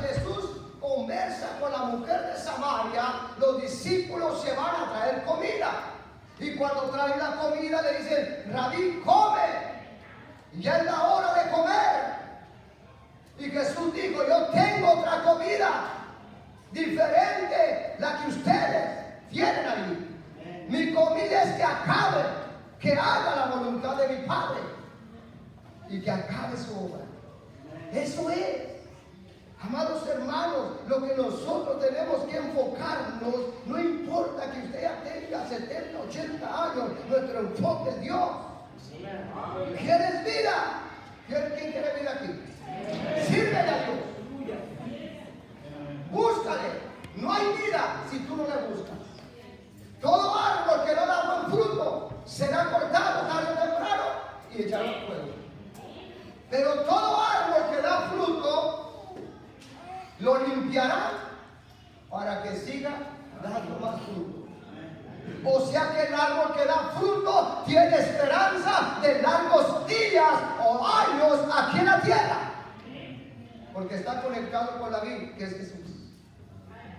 Jesús conversa con la mujer de Samaria, los discípulos se van a traer comida. Y cuando traen la comida le dicen, Rabí, come. Ya es la hora de comer. Y Jesús dijo, yo tengo otra comida diferente la que ustedes tienen ahí. Mi comida es que acabe, que haga la voluntad de mi Padre y que acabe su obra. Eso es, amados hermanos, lo que nosotros tenemos que enfocarnos. No importa que usted ya tenga 70, 80 años, nuestro enfoque es Dios. ¿Quieres vida? ¿Quién quiere vida aquí? Sírvele a Dios. Búscale. No hay vida si tú no le buscas. Todo árbol que no da buen fruto será cortado tarde o temprano y echado al fuego. Pero todo árbol que da fruto lo limpiarán para que siga dando más fruto. O sea que el árbol que da fruto tiene esperanza de largos días o años aquí en la tierra. Porque está conectado con la vid, que es Jesús.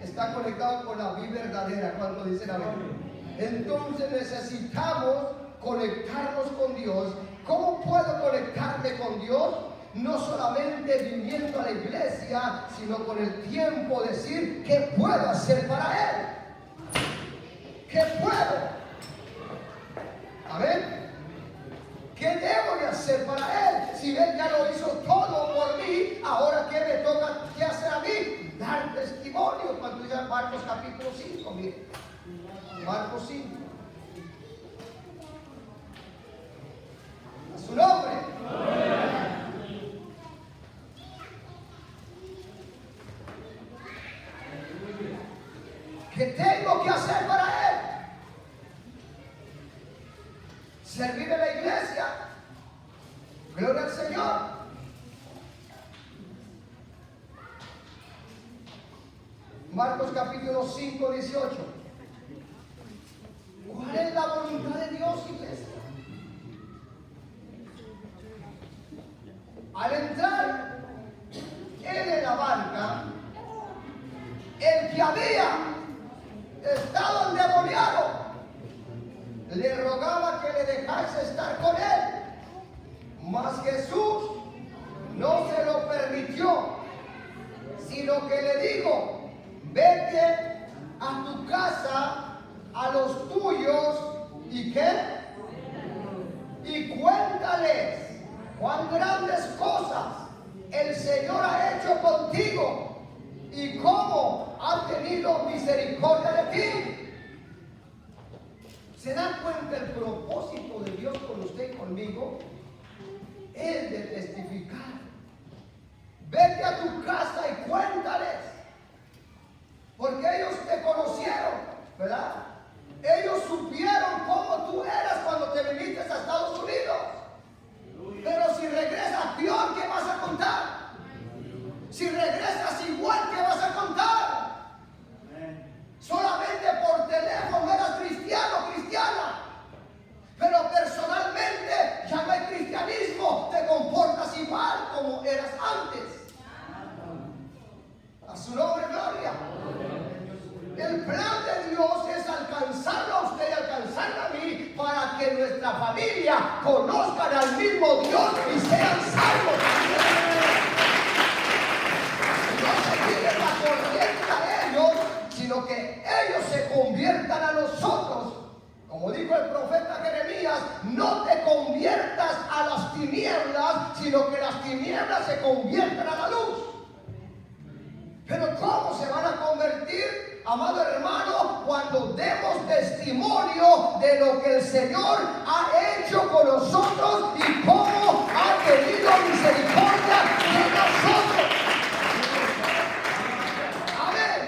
Está conectado con la vid verdadera, cuando dicen amén. Entonces necesitamos conectarnos con Dios. ¿Cómo puedo conectarme con Dios? No solamente viniendo a la iglesia, sino con el tiempo decir qué puedo hacer para Él. ¿Qué puedo? Amén. ¿Qué debo de hacer para Él? Si Él ya lo hizo todo por mí, ahora ¿qué me toca qué hacer a mí? Dar testimonio. Cuando dice Marcos capítulo 5, mire. Marcos 5. A su nombre. ¿Qué tengo que hacer para Él? Servir en la iglesia. Gloria al Señor. Marcos capítulo 5, 18. ¿Cuál es la voluntad de Dios, iglesia? Al entrar él en la barca, el que había estado endemoniado le rogaba que le dejase estar con él, mas Jesús no se lo permitió, sino que le dijo, vete a tu casa, a los tuyos, ¿y qué? Y cuéntales cuán grandes cosas el Señor ha hecho contigo y cómo ha tenido misericordia de ti. ¿Se dan cuenta el propósito de Dios con usted y conmigo? Es de testificar. Vete a tu casa y cuéntales. Porque ellos te conocieron, ¿verdad? Ellos supieron cómo tú eras cuando te viniste a Estados Unidos. Pero si regresas peor, ¿qué vas a contar? Si regresas igual, ¿qué vas a contar? Solamente por teléfono eras cristiano, cristiana. Pero personalmente ya no hay cristianismo. Te comportas igual como eras antes. A su nombre, gloria. El plan de Dios es alcanzarlo a usted y alcanzarlo a mí para que nuestra familia conozcan al mismo Dios y sean salvos. No seguir la corriente a ellos, sino que ellos se conviertan a nosotros. Como dijo el profeta Jeremías, no te conviertas a las tinieblas, sino que las tinieblas se conviertan a la luz. Pero ¿cómo se van a convertir, amado hermano, cuando demos testimonio de lo que el Señor ha hecho con nosotros y cómo ha tenido misericordia de nosotros? Amén.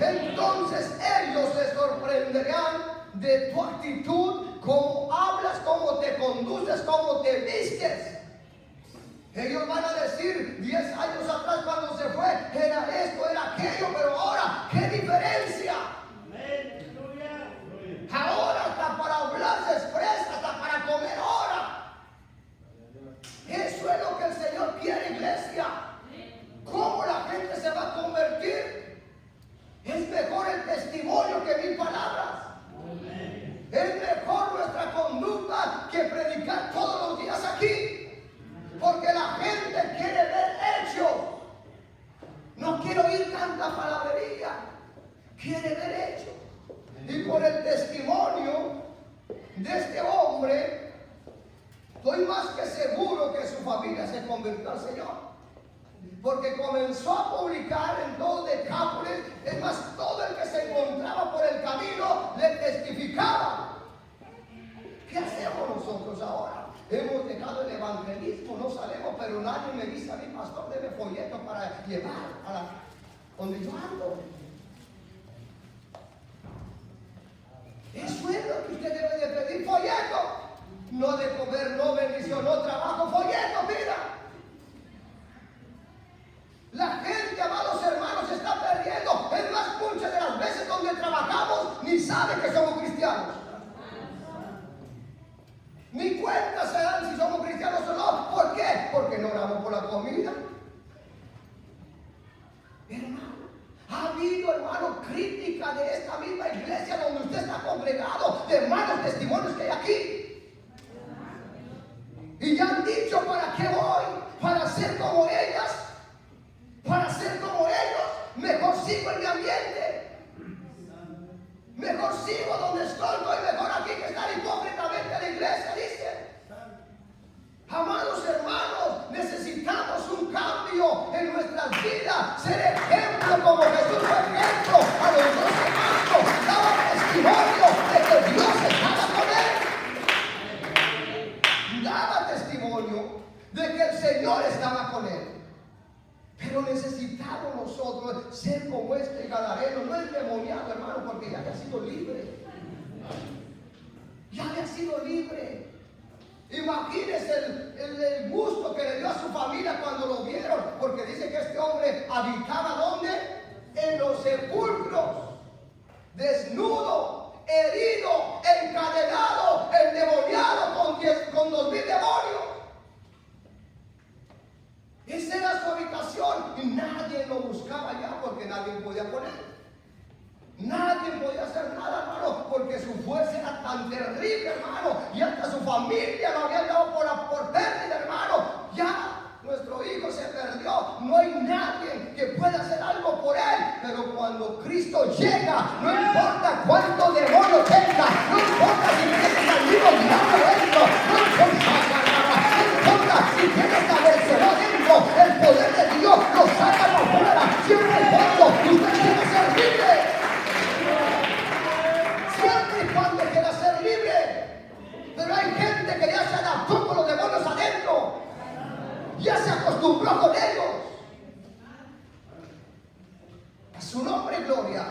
Entonces ellos se sorprenderán de tu actitud, cómo hablas, cómo te conduces, cómo te vistes. Ellos van a decir, 10 años atrás cuando se fue, era esto, era aquello, pero ahora, ¿qué quiere ver hecho. Y por el testimonio de este hombre, estoy más que seguro que su familia se convirtió al Señor. Porque comenzó a publicar en todo Decápolis. Es más, todo el que se encontraba por el camino le testificaba. ¿Qué hacemos nosotros ahora? Hemos dejado el evangelismo, no sabemos, pero nadie me dice a mí, pastor, deme folleto para llevar a donde yo ando. Eso es lo que usted debe de pedir, folleto. No de comer, no bendición, no trabajo, folleto, mira. La gente, amados hermanos, se está perdiendo. Es más, muchas de las veces donde trabajamos ni sabe que somos cristianos. Ni cuenta se dan si somos cristianos o no. ¿Por qué? Porque no oramos por la comida. Hermano, ha habido, hermano, crítica de esta misma iglesia donde usted está congregado, de malos testimonios que hay aquí. Y ya han dicho, ¿para qué voy? Para ser como ellas. Para ser como ellos, mejor sigo en mi ambiente. Mejor sigo donde estoy, mejor aquí que estar hipócritamente en la iglesia, dice. Amados hermanos, necesitamos un cambio en nuestras vidas. Ser ejemplo como Jesús fue ejemplo a los 12 hermanos. Daba testimonio de que Dios estaba con él. Daba testimonio de que el Señor estaba con él. Pero necesitamos nosotros ser como este gadareno, no endemoniado, hermano, porque ya había sido libre. Ya había sido libre. Imagínense el gusto que le dio a su familia cuando lo vieron, porque dice que este hombre habitaba ¿dónde? En los sepulcros, desnudo, herido, encadenado, endemoniado con 2000 demonios. Esa era su habitación y nadie lo buscaba ya porque nadie podía poner. Nadie podía hacer nada, hermano, porque su fuerza era tan terrible, hermano, y hasta su familia lo habían dado por pérdida, hermano. Ya nuestro hijo se perdió, no hay nadie que pueda hacer algo por él. Pero cuando Cristo llega, no importa cuánto demonio tenga, no importa si tienes al mismo diablo dentro, no importa si tienes a Beelzebú dentro, el poder de Dios lo saca para afuera. Siempre y cuando usted quiera ser libre. Siempre y cuando quiera ser libre. Pero hay gente que ya se adaptó con los demonios adentro. Ya se acostumbró con ellos. A su nombre, gloria.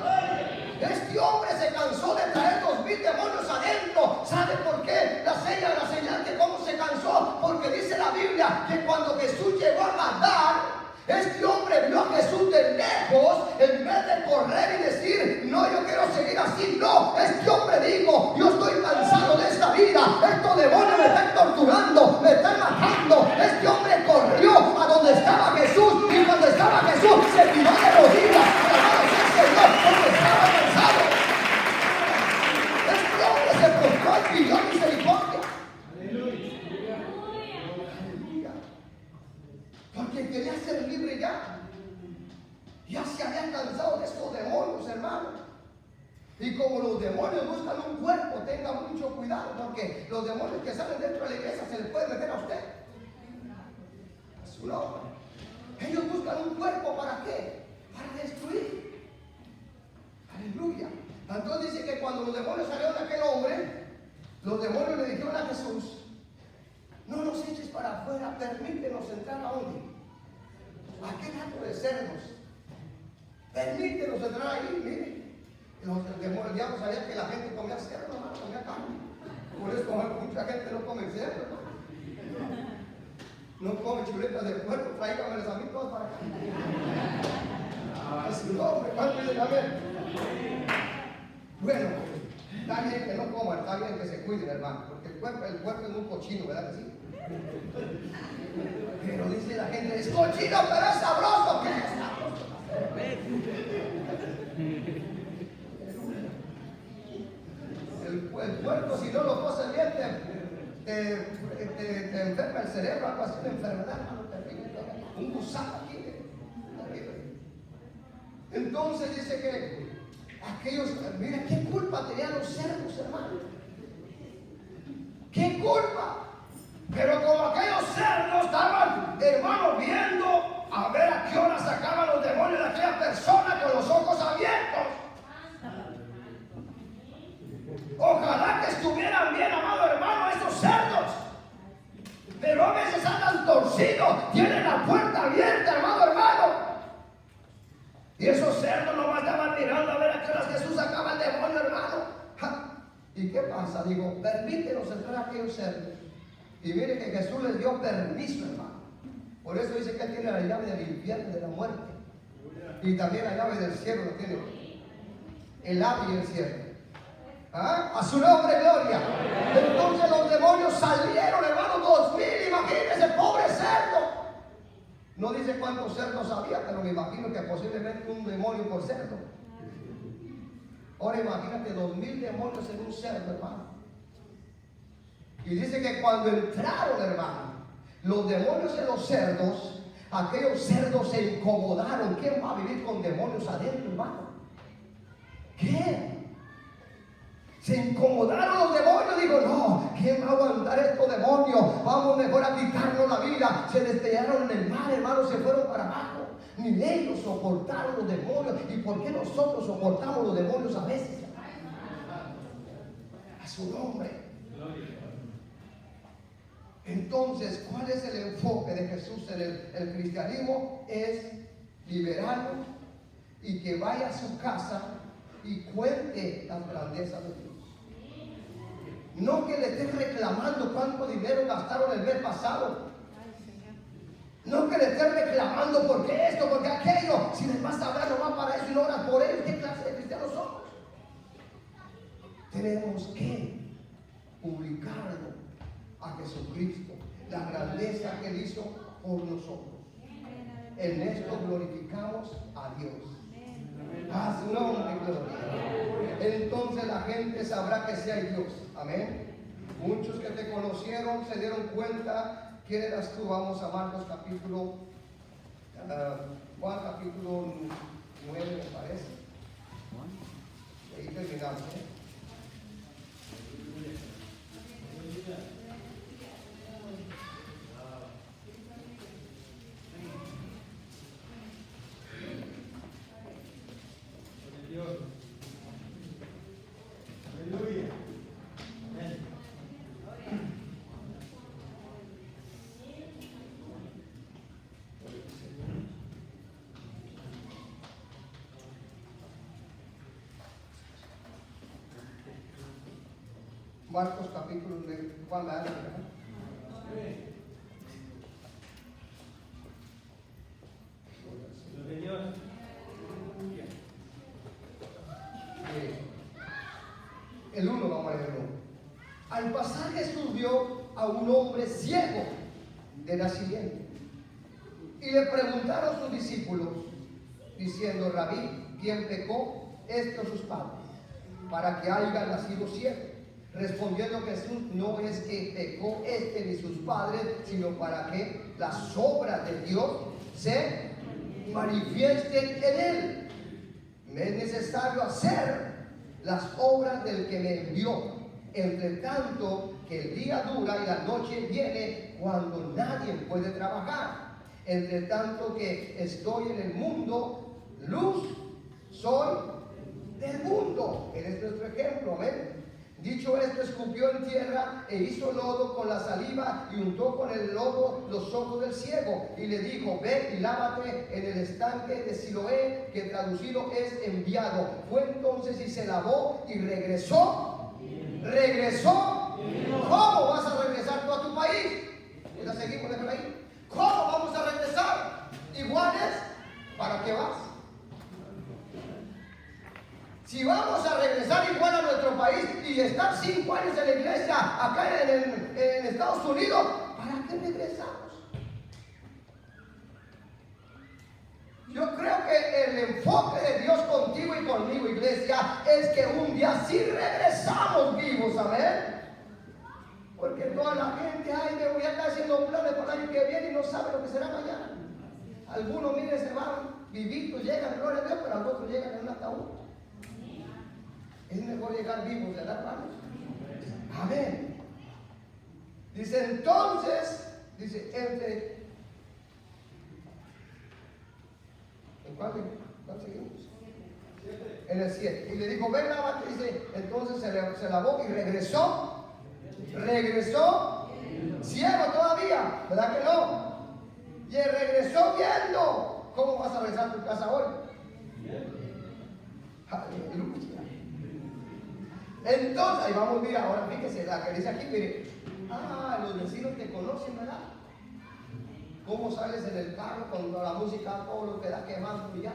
Este hombre se cansó de traer 2000 demonios adentro. ¿Sabe por qué? La señal de cómo se cansó. Porque dice la Biblia que cuando Jesús llegó a Magdala, este hombre vio a Jesús de lejos. En vez de correr y decir, no, yo quiero seguir así, no. Este hombre dijo, yo estoy cansado de esta vida. Estos demonios me están torturando, me están matando. Este hombre corrió a donde estaba Jesús. Y cuando estaba Jesús, se tiró de rodillas. Alabado sea el Señor, porque estaba cansado. Este hombre se postró y pidió misericordia. Aleluya. Porque quería ser libre ya. Ya se habían cansado de estos demonios, hermano. Y como los demonios buscan un cuerpo, tenga mucho cuidado, porque los demonios que salen dentro de la iglesia se les puede meter a usted. A su nombre. Ellos buscan un cuerpo, ¿para qué? Para destruir. Aleluya. Entonces dice que cuando los demonios salieron de aquel hombre, los demonios le dijeron a Jesús, no nos eches para afuera, permítenos entrar a dónde. ¿A qué gato de cerdos? Permítenos entrar ahí, mire. El diablo sabía que la gente comía cerdo, no comía carne. Por eso mucha gente no come cerdo, no come chuletas de puerco, tráigamelas a mí todas para acá. A su nombre, ¿cuánto dicen amén? Bueno, está bien que no coman, está bien que se cuiden, hermano, porque el cuerpo es muy cochino, ¿verdad que sí? Pero dice la gente, es cochino, pero es sabroso. ¿Qué es sabroso? El puerco, si no lo coces bien, te enferma el cerebro, algo así, una enfermedad, hermano, terrible, un gusano aquí, terrible. Entonces dice que Aquellos, mira, ¿qué culpa tenían los cerdos, hermano? ¿Qué culpa? Pero como aquellos cerdos estaban, hermano, viendo a ver a qué hora sacaban los demonios de aquella persona con los ojos abiertos. Ojalá que estuvieran bien, amado hermano, esos cerdos. Pero a veces andan torcidos, tienen la puerta abierta, hermano. Y esos cerdos nomás estaban mirando a ver a qué horas Jesús sacaba el demonio, hermano. ¿Y qué pasa? Digo, permítenos entrar a aquellos cerdos. Y mire que Jesús les dio permiso, hermano. Por eso dice que Él tiene la llave del infierno, de la muerte. Y también la llave del cielo lo tiene. El ave y el cielo. A su nombre, gloria. Entonces los demonios salieron, hermano, 2000. Imagínense, pobre cerdo. No dice cuántos cerdos había, pero me imagino que posiblemente un demonio por cerdo. Ahora imagínate 2000 demonios en un cerdo, hermano. Y dice que cuando entraron, hermano, los demonios en los cerdos, aquellos cerdos se incomodaron. ¿Quién va a vivir con demonios adentro, hermano? ¿Qué? Se incomodaron los demonios. Digo, no, ¿quién va a aguantar estos demonios? Vamos mejor a quitarnos la vida. Se destrellaron en el mar, hermano, se fueron para abajo. Ni ellos soportaron los demonios. ¿Y por qué nosotros soportamos los demonios a veces? A su nombre. Entonces, ¿cuál es el enfoque de Jesús en el cristianismo? Es liberarlo y que vaya a su casa y cuente las grandezas de Dios. No que le estén reclamando cuánto dinero gastaron el mes pasado. No que le estén reclamando porque esto, porque aquello. Si les vas a hablar nomás para eso y no oras por ellos, ¿qué clase de cristianos somos? Tenemos que publicarlo a Jesucristo, la grandeza que Él hizo por nosotros. En esto glorificamos a Dios. A su nombre, gloria. Entonces la gente sabrá que sí hay Dios. Amén. Muchos que te conocieron se dieron cuenta quién eras tú. Vamos a Marcos capítulo Juan capítulo 9, me parece. Ahí terminamos. Marcos capítulo de Juan la el 1 vamos a leerlo. Al pasar Jesús vio a un hombre ciego de nacimiento y le preguntaron sus discípulos diciendo: Rabí, ¿quién pecó, este o sus padres, para que haya nacido ciego? Respondiendo Jesús: no es que pecó este ni sus padres, sino para que las obras de Dios se manifiesten en él. Me es necesario hacer las obras del que me envió, entre tanto que el día dura y la noche viene cuando nadie puede trabajar. Entre tanto que estoy en el mundo, luz soy del mundo. Él es nuestro ejemplo, amén. Dicho esto, escupió en tierra e hizo lodo con la saliva y untó con el lodo los ojos del ciego y le dijo: ve y lávate en el estanque de Siloé, que traducido es enviado. Fue entonces y se lavó y regresó. ¿Cómo vas a regresar tú a tu país? ¿Ya seguimos de por ahí? ¿Cómo vamos a regresar? Iguales, ¿para qué vas? Si vamos a regresar igual a nuestro país y estar 5 años en la iglesia acá en Estados Unidos, ¿para qué regresamos? Yo creo que el enfoque de Dios contigo y conmigo, iglesia, es que un día sí regresamos vivos, amén. Porque toda la gente, ay, me voy a estar haciendo planes para el año que viene y no sabe lo que será mañana. Algunos, miren, se van vivitos, llegan, gloria a Dios, pero algunos llegan en un ataúd. Es mejor llegar vivos, ¿verdad, hermanos? Amén. Dice entonces, dice, ¿en cuál seguimos? En el 7. Y le dijo, ven, lávate. Dice, entonces se lavó y regresó. Regresó ciego todavía, ¿verdad que no? Y él regresó viendo. ¿Cómo vas a regresar a tu casa hoy? Aleluya. Entonces, ahí vamos, mira, ahora fíjese, la que dice aquí, mire. Los vecinos te conocen, ¿verdad? ¿Cómo sales en el carro con la música, todo lo que da quemando y ya?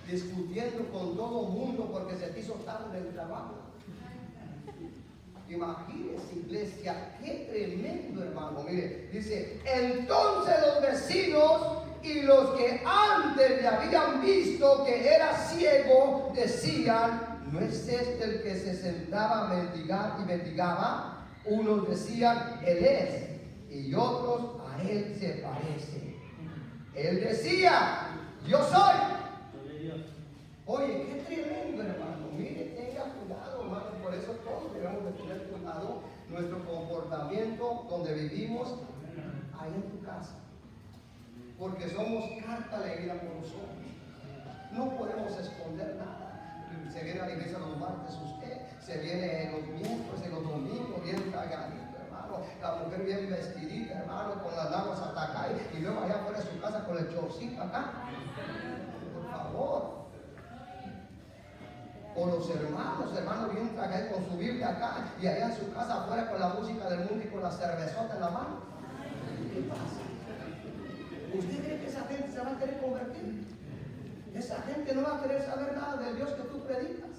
Discutiendo con todo el mundo porque se te hizo tarde en el trabajo. Imagínense, iglesia, qué tremendo, hermano. Mire, dice, entonces los vecinos y los que antes le habían visto que era ciego decían, ¿no es este el que se sentaba a mendigar y mendigaba? Unos decían, él es, y otros, a él se parece. Él decía, yo soy. Oye, qué tremendo, hermano. Mire, tenga cuidado, hermano. Por eso todos debemos de tener cuidado nuestro comportamiento donde vivimos, ahí en tu casa. Porque somos carta leída por los ojos. No podemos esconder nada. Se viene a la iglesia los martes usted, se viene los miércoles y los domingos bien cagadito, hermano. La mujer bien vestidita, hermano, con las nalgas hasta acá y luego allá afuera de su casa con el chorcito acá. Por favor. O los hermanos bien tragados con su Biblia acá y allá en su casa afuera con la música del mundo y con la cervezota en la mano. ¿Qué pasa? ¿Usted cree que esa gente se va a querer convertir? Esa gente no va a querer saber nada del Dios que tú predicas.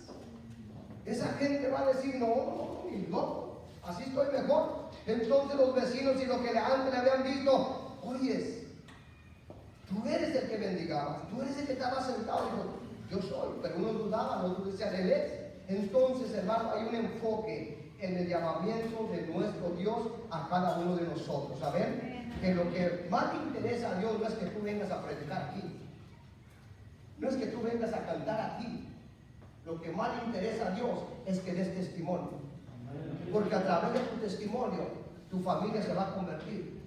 Esa gente va a decir, no, así estoy mejor. Entonces los vecinos y los que antes le habían visto, oyes, tú eres el que mendigabas, tú eres el que estaba sentado. Dijo, yo soy, pero uno dudaba, otros decían, él es. Entonces, hermano, hay un enfoque en el llamamiento de nuestro Dios a cada uno de nosotros. ¿Saben? Que lo que más le interesa a Dios no es que tú vengas a predicar aquí. No es que tú vengas a cantar aquí. Lo que más le interesa a Dios es que des testimonio. Porque a través de tu testimonio, tu familia se va a convertir.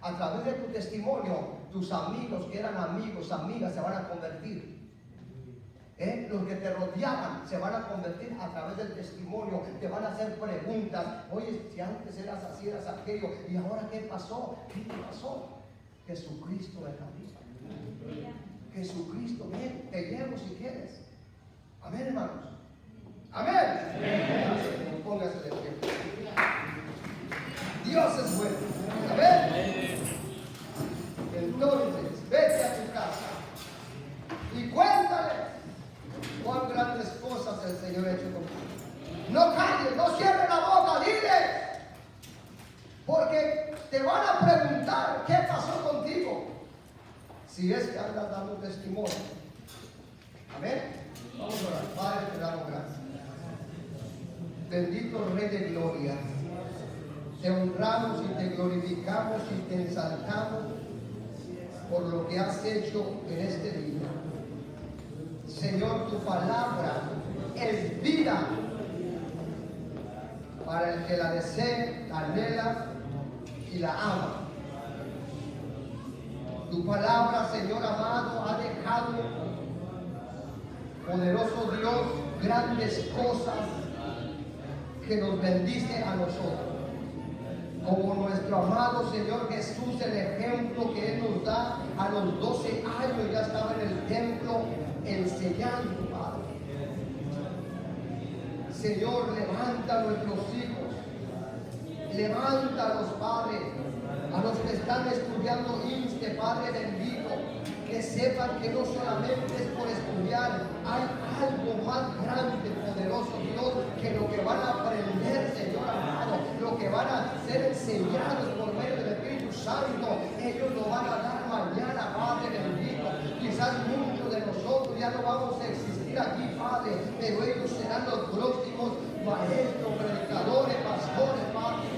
A través de tu testimonio, tus amigos que eran amigos, amigas, se van a convertir. Los que te rodeaban se van a convertir a través del testimonio. Te van a hacer preguntas. Oye, si antes eras así, eras aquello. ¿Y ahora qué pasó? ¿Qué te pasó? Jesucristo es la vida. Jesucristo, ven, te llevo si quieres. Amén, hermanos. Amén. Amén. Póngase de pie. Dios es bueno. Amén. Entonces, vete a tu casa y cuéntale cuán grandes cosas el Señor ha hecho contigo. No calles, no cierres la boca, dile. Porque te van a preguntar qué pasó contigo. Si es que andas dando testimonio. Amén. Vamos a orar. Padre, te damos gracias. Bendito Rey de Gloria. Te honramos y te glorificamos y te exaltamos por lo que has hecho en este día. Señor, tu palabra es vida para el que la desee, la anhela y la ama. Tu palabra, Señor amado, ha dejado, poderoso Dios, grandes cosas que nos bendice a nosotros. Como nuestro amado Señor Jesús, el ejemplo que Él nos da a los 12 años, ya estaba en el templo enseñando, Padre. Señor, levanta a nuestros hijos, levanta a los padres, a los que están estudiando INSTE, Padre bendito, que sepan que no solamente es por estudiar, hay algo más grande, poderoso Dios, que lo que van a aprender, Señor amado, lo que van a ser enseñados por medio del Espíritu Santo, ellos lo van a dar mañana, Padre bendito. Quizás muchos de nosotros ya no vamos a existir aquí, Padre, pero ellos serán los próximos maestros, predicadores, pastores, Padre.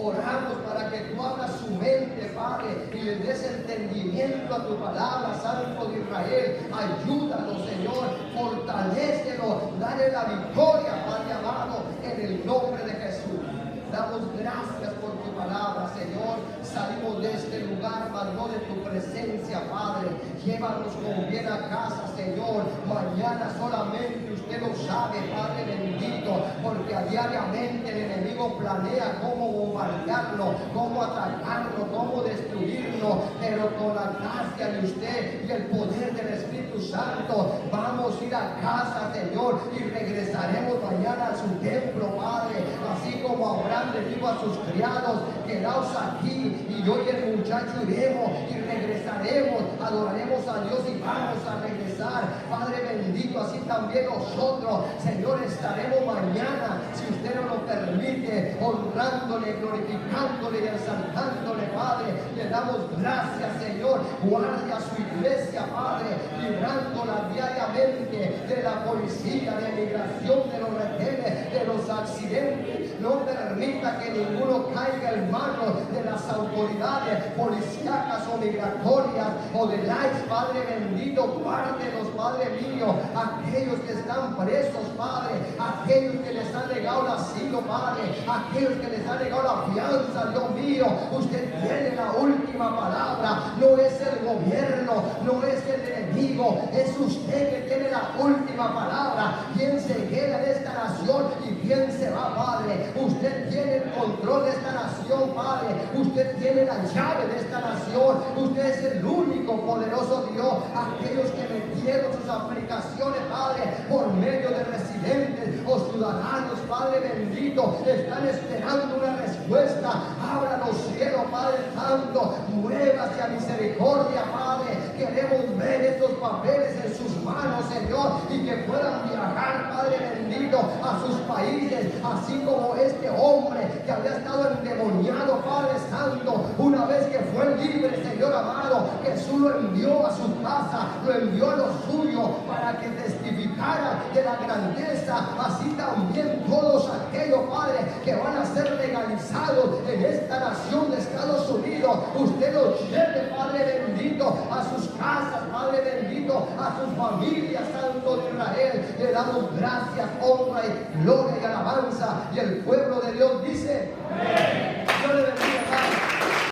Oramos para que tú abras su mente, Padre, y les des entendimiento a tu palabra, Santo de Israel. Ayúdanos, Señor, fortalécelo, dale la victoria, Padre amado, en el nombre de Jesús. Damos gracias por tu palabra, Señor. Salimos de este lugar, mas no de tu presencia, Padre. Llévanos con bien a casa, Señor. Mañana solamente usted lo sabe, Padre bendito, porque diariamente el enemigo planea cómo bombardearlo, cómo atacarlo, cómo destruirlo, pero con la gracia de usted y el poder del Espíritu Santo vamos a ir a casa, Señor, y regresaremos mañana a su templo, Padre, así como Abraham le dijo a sus criados: quedaos aquí, y yo y el muchacho iremos y regresaremos, adoraremos a Dios y vamos a regresar. Padre bendito, así también nosotros, Señor, estaremos mañana, si usted nos lo permite, honrándole, glorificándole y exaltándole, Padre. Le damos gracias, Señor. Guarde a su iglesia, Padre, librándola diariamente de la policía, de migración, de los retenes, de los accidentes. No permita que ninguno caiga en manos de las autoridades policíacas o migratorias o de ICE, Padre bendito. Guárdenos, Padre mío, aquellos que están presos, Padre, aquellos que les han negado el asilo, Padre, aquellos que les han negado la fianza, Dios mío. Usted tiene la última palabra. No es el gobierno, no es el enemigo, es usted que tiene la última palabra. ¿Quién se queda en esta nación y quién se va, Padre? Usted tiene el control de esta nación, Padre. Usted tiene la llave de esta nación. Usted es el único poderoso Dios. Aquellos que metieron sus aplicaciones, Padre, por medio de residentes o ciudadanos, Padre bendito, están esperando una respuesta. Abra los cielos, Padre Santo, muévase a misericordia, Padre. Queremos ver estos papeles en sus manos, Señor, y que puedan viajar, Padre bendito, a sus países, así como este hombre que había estado endemoniado, Padre Santo, una vez que fue libre, Señor amado, Jesús lo envió a su casa, lo envió a lo suyo para que testificara de la grandeza. Así también todos aquellos, Padre, que van a ser legalizados en esta nación de Estados Unidos, usted los lleve, Padre bendito, a sus casas, Padre bendito, a sus familias, Santo de Israel. Le damos gracias, honra y gloria y alabanza, y el pueblo de Dios dice: amén.